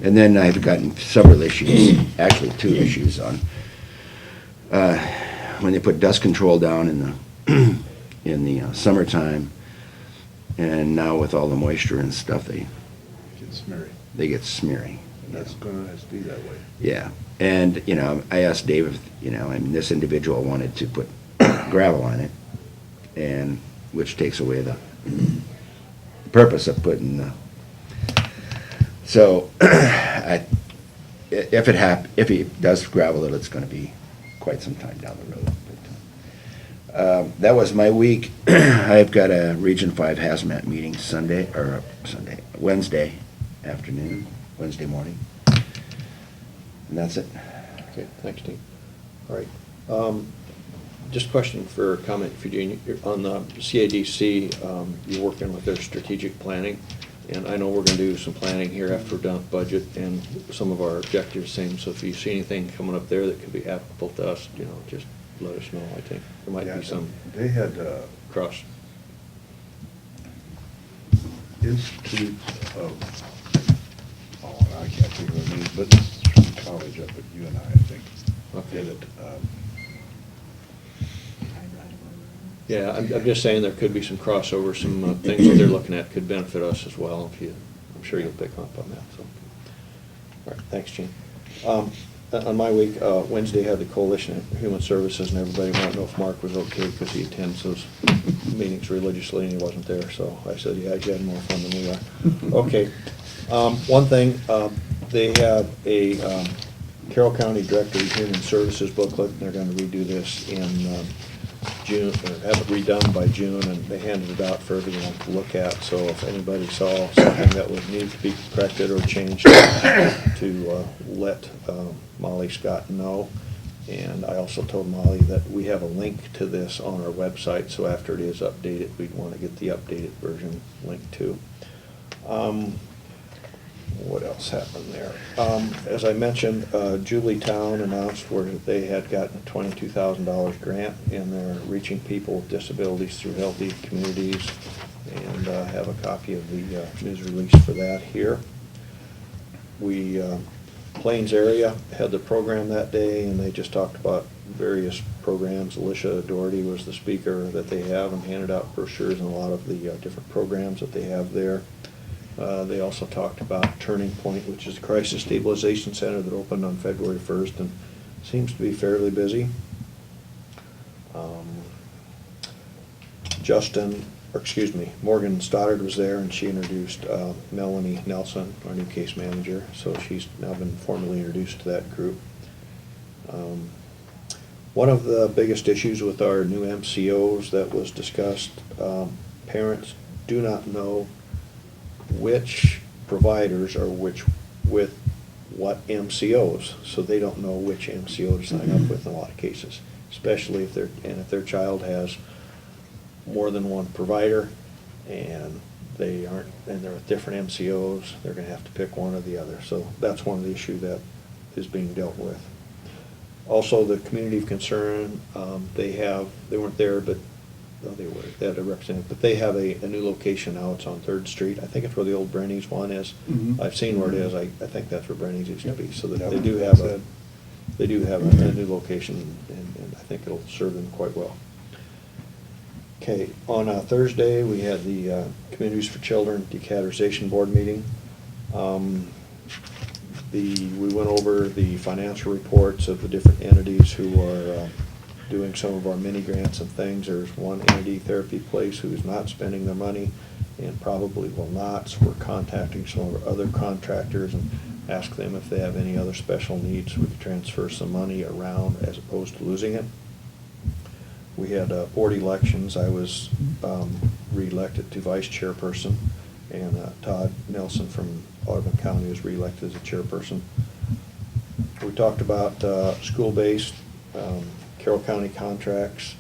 S2: and then I've gotten several issues, actually 2 issues on when they put dust control down in the summertime. And now with all the moisture and stuff, they
S9: Get smeary.
S2: get smeary.
S9: And that's gonna have to be that way.
S2: Yeah, and, I asked Dave if, this individual wanted to put gravel on it, and, which takes away the purpose of putting the, so, if he does gravel it, it's gonna be quite some time down the road. But, that was my week. I've got a Region 5 hazmat meeting Wednesday afternoon, Wednesday morning. And that's it.
S6: Okay, thanks, Dean. All right. Just a question for comment for you. On the CADC, you're working with their strategic planning, and I know we're gonna do some planning here after we're done with budget and some of our objectives same, so if you see anything coming up there that could be applicable to us, just let us know. I think there might
S9: Yeah,
S6: be some
S9: They had
S6: cross.
S9: institutes of, I can't think of the name, but it's from college up at UNI, I think.
S6: Okay.
S9: Did it.
S6: Yeah, I'm just saying there could be some crossover, some things that they're looking at could benefit us as well, I'm sure you'll pick up on that, so. All right, thanks, Gene. On my week, Wednesday had the Coalition of Human Services, and everybody wanted to know if Mark was okay, because he attends those meetings religiously, and he wasn't there, so I said, yeah, you had more fun than we are. Okay, one thing, they have a Carroll County Director of Human Services booklet, and they're gonna redo this in June, or have it redone by June, and they handed it out for everyone to look at, so if anybody saw something that would need to be corrected or changed, to let Molly Scott know. And I also told Molly that we have a link to this on our website, so after it is updated, we'd want to get the updated version linked too. What else happened there? As I mentioned, Julie Town announced where they had gotten a $22,000 grant, and they're reaching people with disabilities through healthy communities, and have a copy of the news release for that here. We Plains area had the program that day, and they just talked about various programs. Alicia Doherty was the speaker that they have, and handed out brochures and a lot of the different programs that they have there. They also talked about Turning Point, which is a crisis stabilization center that opened on February 1st and seems to be fairly busy. Morgan Stoddard was there, and she introduced Melanie Nelson, our new case manager, so she's now been formally introduced to that group. One of the biggest issues with our new MCOs that was discussed, parents do not know which providers are with what MCOs, so they don't know which MCO to sign up with in a lot of cases, especially if their child has more than one provider, and they're with different MCOs, they're gonna have to pick one or the other. So that's one of the issues that is being dealt with. Also, the community of concern, they weren't there, but, no, they had a representative, but they have a new location now. It's on 3rd Street. I think it's where the old Brenny's one is.
S3: Mhm.
S6: I've seen where it is. I think that's where Brenny's used to be. So that
S3: Yep.
S6: they do have a new location, and I think it'll serve them quite well. Okay, on Thursday, we had the Communities for Children Decategorization Board meeting. We went over the financial reports of the different entities who are doing some of our mini grants and things. There's one entity, Therapy Place, who's not spending their money and probably will not. So we're contacting some of our other contractors and ask them if they have any other special needs. We could transfer some money around as opposed to losing it. We had board elections. I was re-elected to vice chairperson, and Todd Nelson from Audubon County was re-elected as a chairperson. We talked about school-based Carroll County contracts.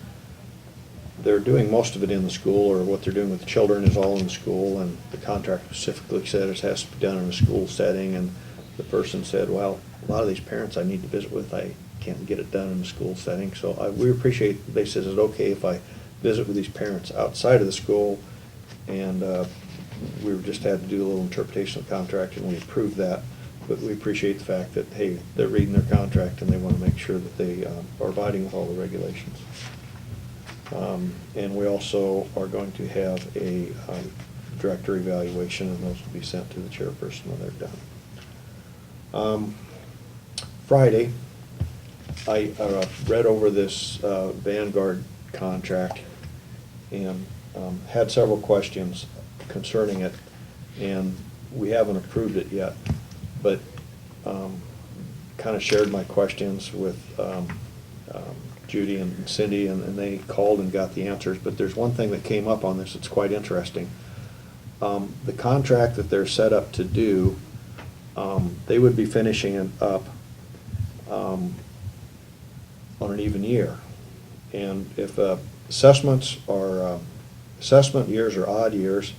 S6: They're doing most of it in the school, or what they're doing with the children is all in the school, and the contract specifically said it has to be done in a school setting, and the person said, well, a lot of these parents I need to visit with, I can't get it done in a school setting. So we appreciate, they said, is it okay if I visit with these parents outside of the school? And we just had to do a little interpretation of the contract, and we approved that. But we appreciate the fact that, hey, they're reading their contract and they want to make sure that they are abiding with all the regulations. And we also are going to have a director evaluation, and those will be sent to the chairperson when they're done. Friday, I read over this Vanguard contract and had several questions concerning it, and we haven't approved it yet, but kind of shared my questions with Judy and Cindy, and they called and got the answers. But there's one thing that came up on this that's quite interesting. The contract that they're set up to do, they would be finishing it up on an even year. And if assessments are, assessment years are odd years,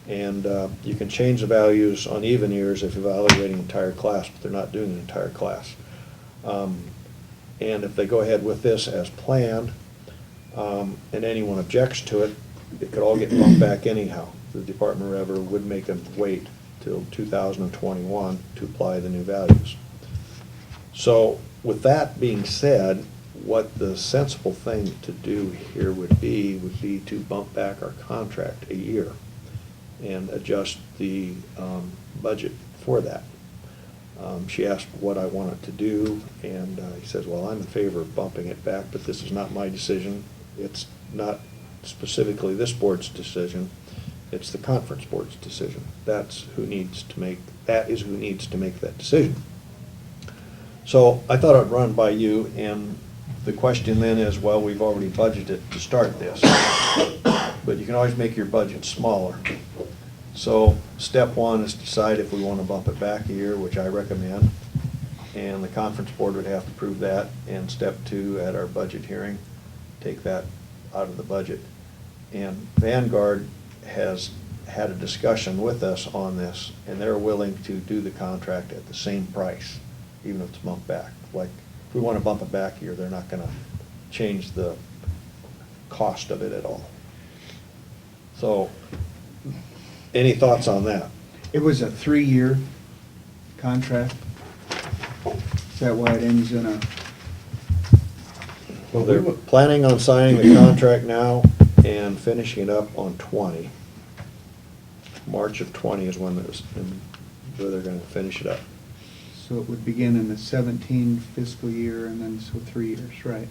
S6: and you can change the values on even years if evaluating an entire class, but they're not doing an entire class. And if they go ahead with this as planned, and anyone objects to it, it could all get bumped back anyhow. The Department of Revenue would make them wait till 2021 to apply the new values. So with that being said, what the sensible thing to do here would be to bump back our contract a year and adjust the budget for that. She asked what I wanted to do, and he says, well, I'm in favor of bumping it back, but this is not my decision. It's not specifically this board's decision. It's the conference board's decision. That is who needs to make that decision. So I thought I'd run by you, and the question then is, well, we've already budgeted to start this, but you can always make your budget smaller. So step one is decide if we want to bump it back a year, which I recommend, and the conference board would have to approve that. And step two, at our budget hearing, take that out of the budget. And Vanguard has had a discussion with us on this, and they're willing to do the contract at the same price, even if it's bumped back. Like, if we want to bump it back a year, they're not going to change the cost of it at all. So, any thoughts on that?
S3: It was a 3-year contract. that why it ends in a,
S6: Well, they're planning on signing the contract now and finishing it up on 20. March of 20 is when where they're gonna finish it up.
S3: so it would begin in the 17 fiscal year and then, so 3 years, right?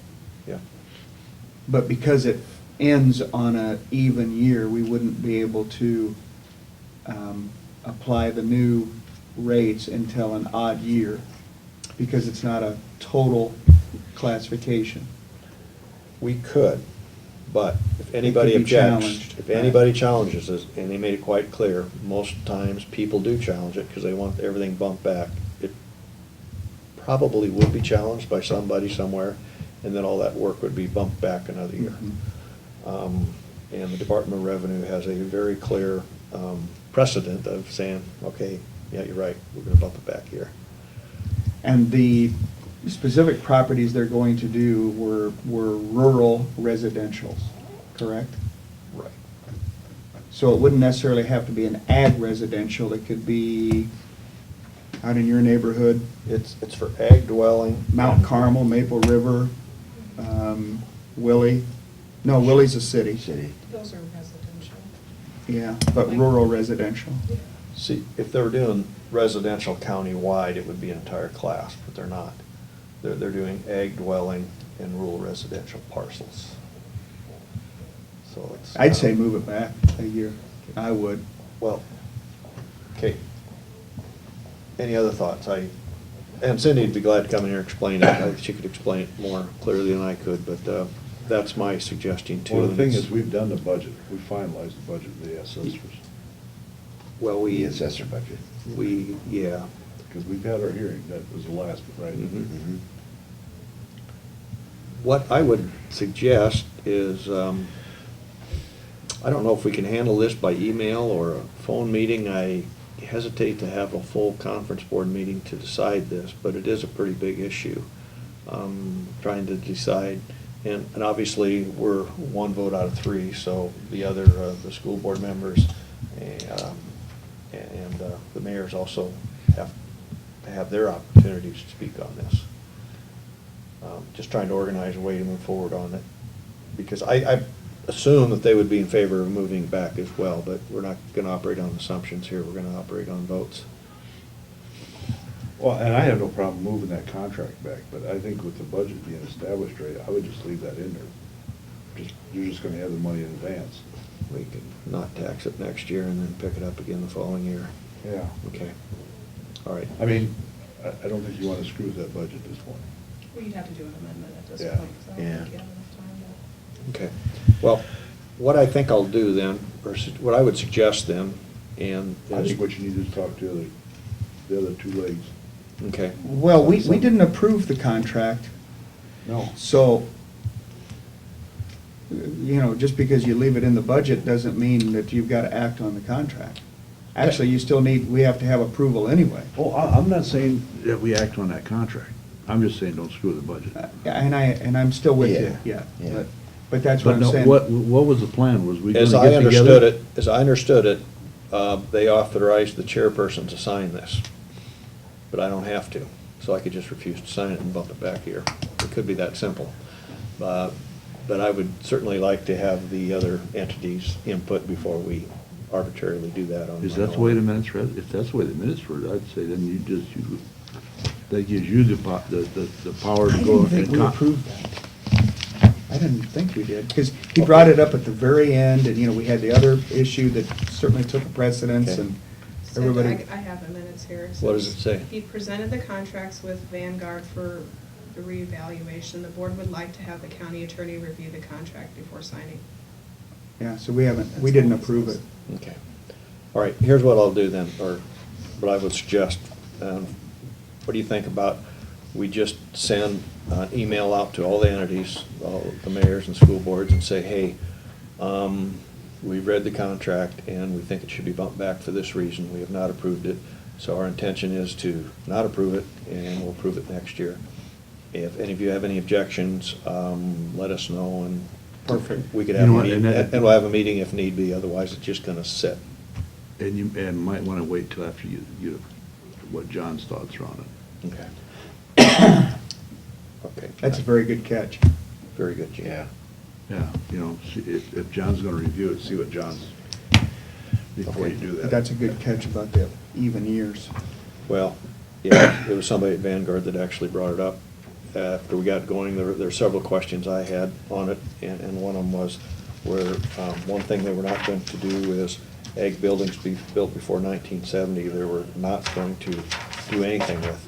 S6: Yeah.
S3: But because it ends on a even year, we wouldn't be able to apply the new rates until an odd year, because it's not a total classification.
S6: We could, but if anybody
S3: It could be
S6: objects,
S3: challenged.
S6: if anybody challenges it, and they made it quite clear, most times people do challenge it because they want everything bumped back. It probably would be challenged by somebody somewhere, and then all that work would be bumped back another year.
S3: Mhm.
S6: And the Department of Revenue has a very clear precedent of saying, okay, yeah, you're right, we're gonna bump it back here.
S3: And the specific properties they're going to do were rural residentials, correct?
S6: Right.
S3: So it wouldn't necessarily have to be an ag residential, it could be out in your neighborhood,
S6: It's for ag dwelling.
S3: Mount Carmel, Maple River, Willie. No, Willie's a city.
S2: City.
S7: Those are residential.
S3: Yeah, but rural residential.
S6: See, if they were doing residential countywide, it would be an entire class, but they're not. They're doing ag dwelling and rural residential parcels. So it's.
S3: I'd say move it back a year. I would.
S6: Well, okay. Any other thoughts? And Cindy'd be glad to come in here and explain it. She could explain it more clearly than I could, but that's my suggestion too.
S9: Well, the thing
S6: and it's-
S9: is, we've done the budget, we finalized the budget of the assessors,
S6: Well,
S2: The
S6: we,
S2: assessor budget.
S6: yeah.
S9: because we've had our hearing, that was the last, right?
S6: Mhm.
S2: Mhm.
S6: What I would suggest is, I don't know if we can handle this by email or a phone meeting. I hesitate to have a full conference board meeting to decide this, but it is a pretty big issue. Trying to decide, and obviously, we're one vote out of three, so the other, the school board members and the mayors also have to have their opportunities to speak on this. Just trying to organize a way to move forward on it. Because I assume that they would be in favor of moving back as well, but we're not gonna operate on assumptions here, we're gonna operate on votes.
S9: Well, and I have no problem moving that contract back, but I think with the budget being established, right, I would just leave that in there. You're just gonna have the money in advance.
S6: We can not tax it next year and then pick it up again the following year.
S9: Yeah.
S6: Okay, all right.
S9: I mean, I don't think you wanna screw with that budget at this point.
S7: Well, you'd have to do an amendment at this
S9: Yeah.
S7: point, because I
S2: Yeah.
S7: don't think you have enough time to.
S6: Okay, well, what I think I'll do then, or what I would suggest then, and.
S9: I think what you need is talk to the other two legs.
S6: Okay.
S3: Well, we didn't approve the contract,
S9: No.
S3: so, just because you leave it in the budget doesn't mean that you've got to act on the contract. Actually, we have to have approval anyway.
S9: Oh, I'm not saying that we act on that contract. I'm just saying don't screw the budget.
S3: And I'm still with you,
S2: Yeah,
S3: yeah.
S2: yeah.
S3: But that's what
S9: But
S3: I'm
S9: no,
S3: saying.
S9: what was the plan? Was we gonna
S6: As
S9: get
S6: I
S9: together?
S6: understood it, they authorized the chairperson to sign this, but I don't have to, so I could just refuse to sign it and bump it back here. It could be that simple. But I would certainly like to have the other entities' input before we arbitrarily do that on.
S9: Is
S6: my
S9: that the way
S6: own.
S9: the minutes read? If that's the way the minutes were, I'd say then that gives you the power
S3: I
S9: to go.
S3: didn't think
S9: and
S3: we
S9: con-
S3: approved that. I didn't think we did, because he brought it up at the very end, and, we had the other issue that certainly took a precedence,
S6: Okay.
S3: and
S7: So
S3: everybody.
S7: I have the minutes here. It
S6: What does
S7: says,
S6: it say?
S7: He presented the contracts with Vanguard for the reevaluation. The board would like to have the county attorney review the contract before signing.
S3: Yeah, so we didn't approve it.
S6: Okay. All right, here's what I'll do then, or what I would suggest. What do you think about, we just send an email out to all the entities, all the mayors and school boards, and say, hey, we've read the contract and we think it should be bumped back for this reason. We have not approved it. So our intention is to not approve it, and we'll approve it next year. If any of you have any objections, let us know, and
S3: Perfect.
S6: we could
S9: You
S6: have
S9: know
S6: a
S9: what,
S6: meeting,
S9: and that-
S6: and we'll have a meeting if need be, otherwise it's just gonna sit.
S9: And you might wanna wait till after you, what John's thoughts are on it.
S6: Okay. Okay.
S3: That's a very good catch.
S6: Very good, Gene.
S2: Yeah.
S9: Yeah, you know, if John's gonna review it, see what John's, before you do that.
S3: That's a good catch about the even years.
S6: Well, yeah, there was somebody at Vanguard that actually brought it up. After we got going, there were several questions I had on it, and one of them was where, one thing they were not going to do is ag buildings be built before 1970. They were not going to do anything with,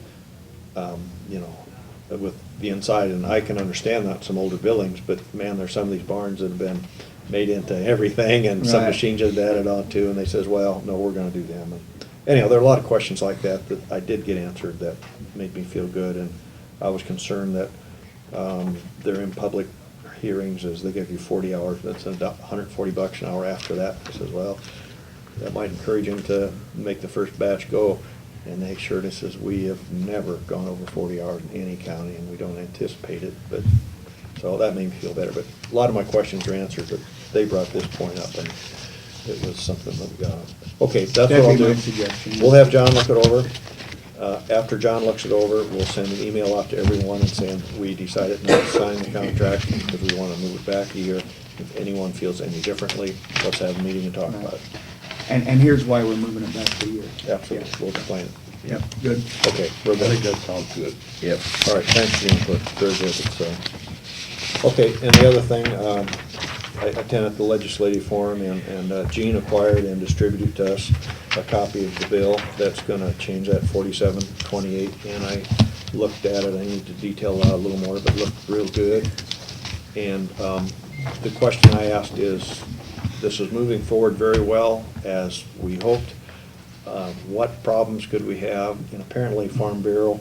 S6: you know, with the inside, and I can understand that, some older buildings, but man, there's some of these barns that have been made into everything, and some
S3: Right.
S6: machines have added on to, and they says, well, no, we're gonna do them. And anyhow, there are a lot of questions like that that I did get answered that made me feel good, and I was concerned that, they're in public hearings, as they give you 40 hours, that's $140 an hour after that. I says, well, that might encourage them to make the first batch go. And they assured us, says, we have never gone over 40 hours in any county, and we don't anticipate it, but, so that made me feel better. But a lot of my questions were answered, but they brought this point up, and it was something that we got. Okay, that's what I'll
S3: That'd be my
S6: do.
S3: suggestion.
S6: We'll have John look it over. After John looks it over, we'll send an email out to everyone and saying, we decided not to sign the contract because we want to move it back a year. If anyone feels any differently, let's have a meeting and talk about it.
S3: And here's why we're moving it back to a year.
S6: Absolutely, we'll explain it.
S3: Yep, good.
S6: Okay, we're
S9: I think
S6: good.
S9: that sounds good.
S2: Yep.
S6: All right, thanks for your input, very good, so. Okay, and the other thing, I attended the legislative forum, and Gene acquired and distributed to us a copy of the bill that's gonna change that 4728, and I looked at it, I need to detail out a little more, but it looked real good. And the question I asked is, this is moving forward very well, as we hoped. What problems could we have? And apparently Farm Bureau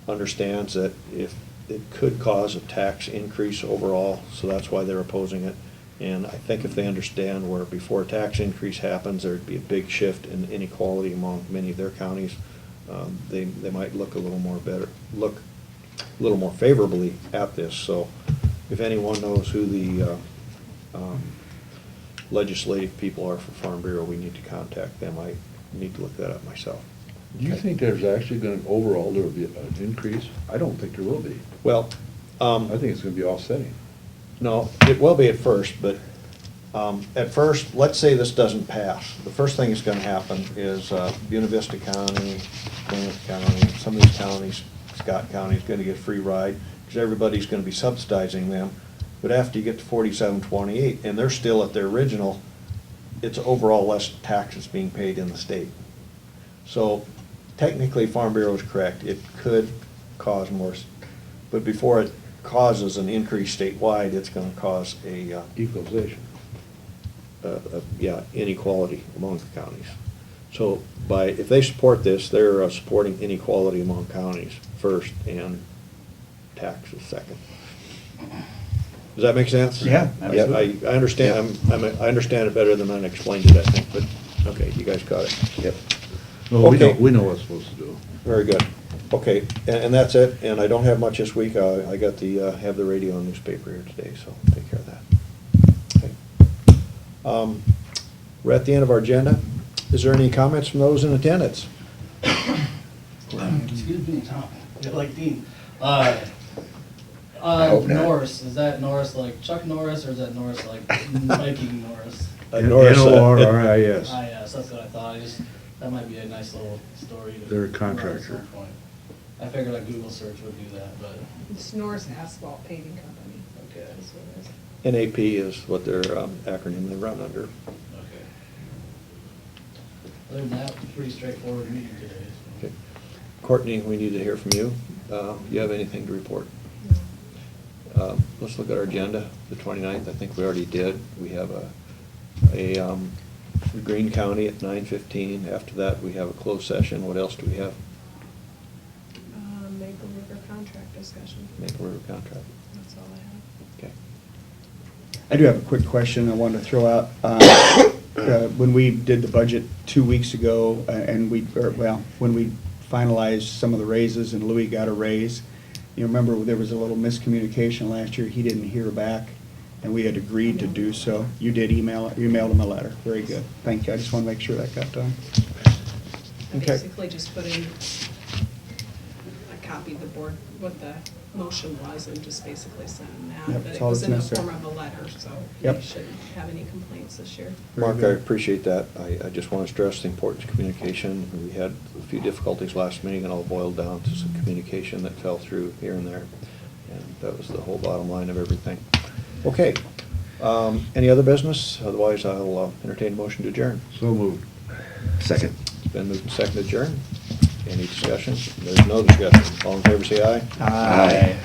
S6: understands that if it could cause a tax increase overall, so that's why they're opposing it. And I think if they understand where before a tax increase happens, there'd be a big shift in inequality among many of their counties, they might look a little more favorably at this. So if anyone knows who the legislative people are for Farm Bureau, we need to contact them. I need to look that up myself.
S9: Do you think there's actually gonna, overall, there will be an increase? I don't think there will be.
S6: Well,
S9: I think it's gonna be offsetting.
S6: no, it will be at first, but at first, let's say this doesn't pass. The first thing that's gonna happen is Buena Vista County, Plymouth County, some of these counties, Scott County is gonna get a free ride, because everybody's gonna be subsidizing them. But after you get to 4728, and they're still at their original, it's overall less taxes being paid in the state. So technically, Farm Bureau is correct, it could cause more, but before it causes an increase statewide, it's gonna cause a,
S9: Equalization.
S6: yeah, inequality among the counties. So if they support this, they're supporting inequality among counties first and taxes second. Does that make sense?
S3: Yeah,
S6: Yeah,
S3: absolutely.
S6: I understand, I understand it better than I explained it, I think, but, okay, you guys got it.
S2: Yep.
S9: Well,
S6: Okay.
S9: we know what we're supposed to do.
S6: Very good. Okay, and that's it, and I don't have much this week. I got have the radio and newspaper here today, so I'll take care of that. Okay. We're at the end of our agenda. Is there any comments from those in attendance?
S10: Excuse me, Tom. Yeah, like Dean.
S2: hope not.
S10: Norris, is that Norris like Chuck Norris, or is that Norris like Viking Norris?
S6: Norris,
S9: N-O-R-R-I-S.
S10: Ah, yes, that's what I thought. That might be a nice little story to.
S9: They're a
S10: write at
S9: contractor.
S10: some point. I figured a Google search would do that, but,
S7: It's Norris Asphalt Paving Company.
S10: okay,
S7: That's what it is.
S6: NAP is what their acronym they run under.
S10: okay. Other than that, pretty straightforward meeting today. So.
S6: Okay. Courtney, we need to hear from you. You have anything to report? Let's look at our agenda, the 29th, I think we already did. We have a Greene County at 9:15. After that, we have a closed session. What else do we have?
S7: Maple River contract discussion.
S6: Maple River contract.
S7: That's all I have.
S6: Okay.
S3: I do have a quick question I wanted to throw out. When we did the budget 2 weeks ago, and when we finalized some of the raises and Louis got a raise, you remember there was a little miscommunication last year, he didn't hear back, and we had agreed to do so. You did you emailed him a letter, very good, thank you, I just want to make sure that got done.
S7: I
S3: Okay.
S7: basically just put in a copied the board what the motion was and just basically sent him
S3: Yep,
S7: that. But
S3: that's
S7: it
S3: all
S7: was
S3: that's
S7: in the
S3: necessary.
S7: form of a letter, so
S3: Yep.
S7: he shouldn't have any complaints this year.
S6: Mark, I
S3: good.
S6: appreciate that. I just want to stress the importance of communication. We had a few difficulties last meeting, and all boiled down to some communication that fell through here and there. And that was the whole bottom line of everything. Okay, any other business? Otherwise, I'll entertain a motion to adjourn.
S9: So moved.
S2: Second.
S6: It's been moved and seconded to adjourn. Any discussion? There's no discussion. All in favor, say aye.
S2: Aye.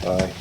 S6: Aye.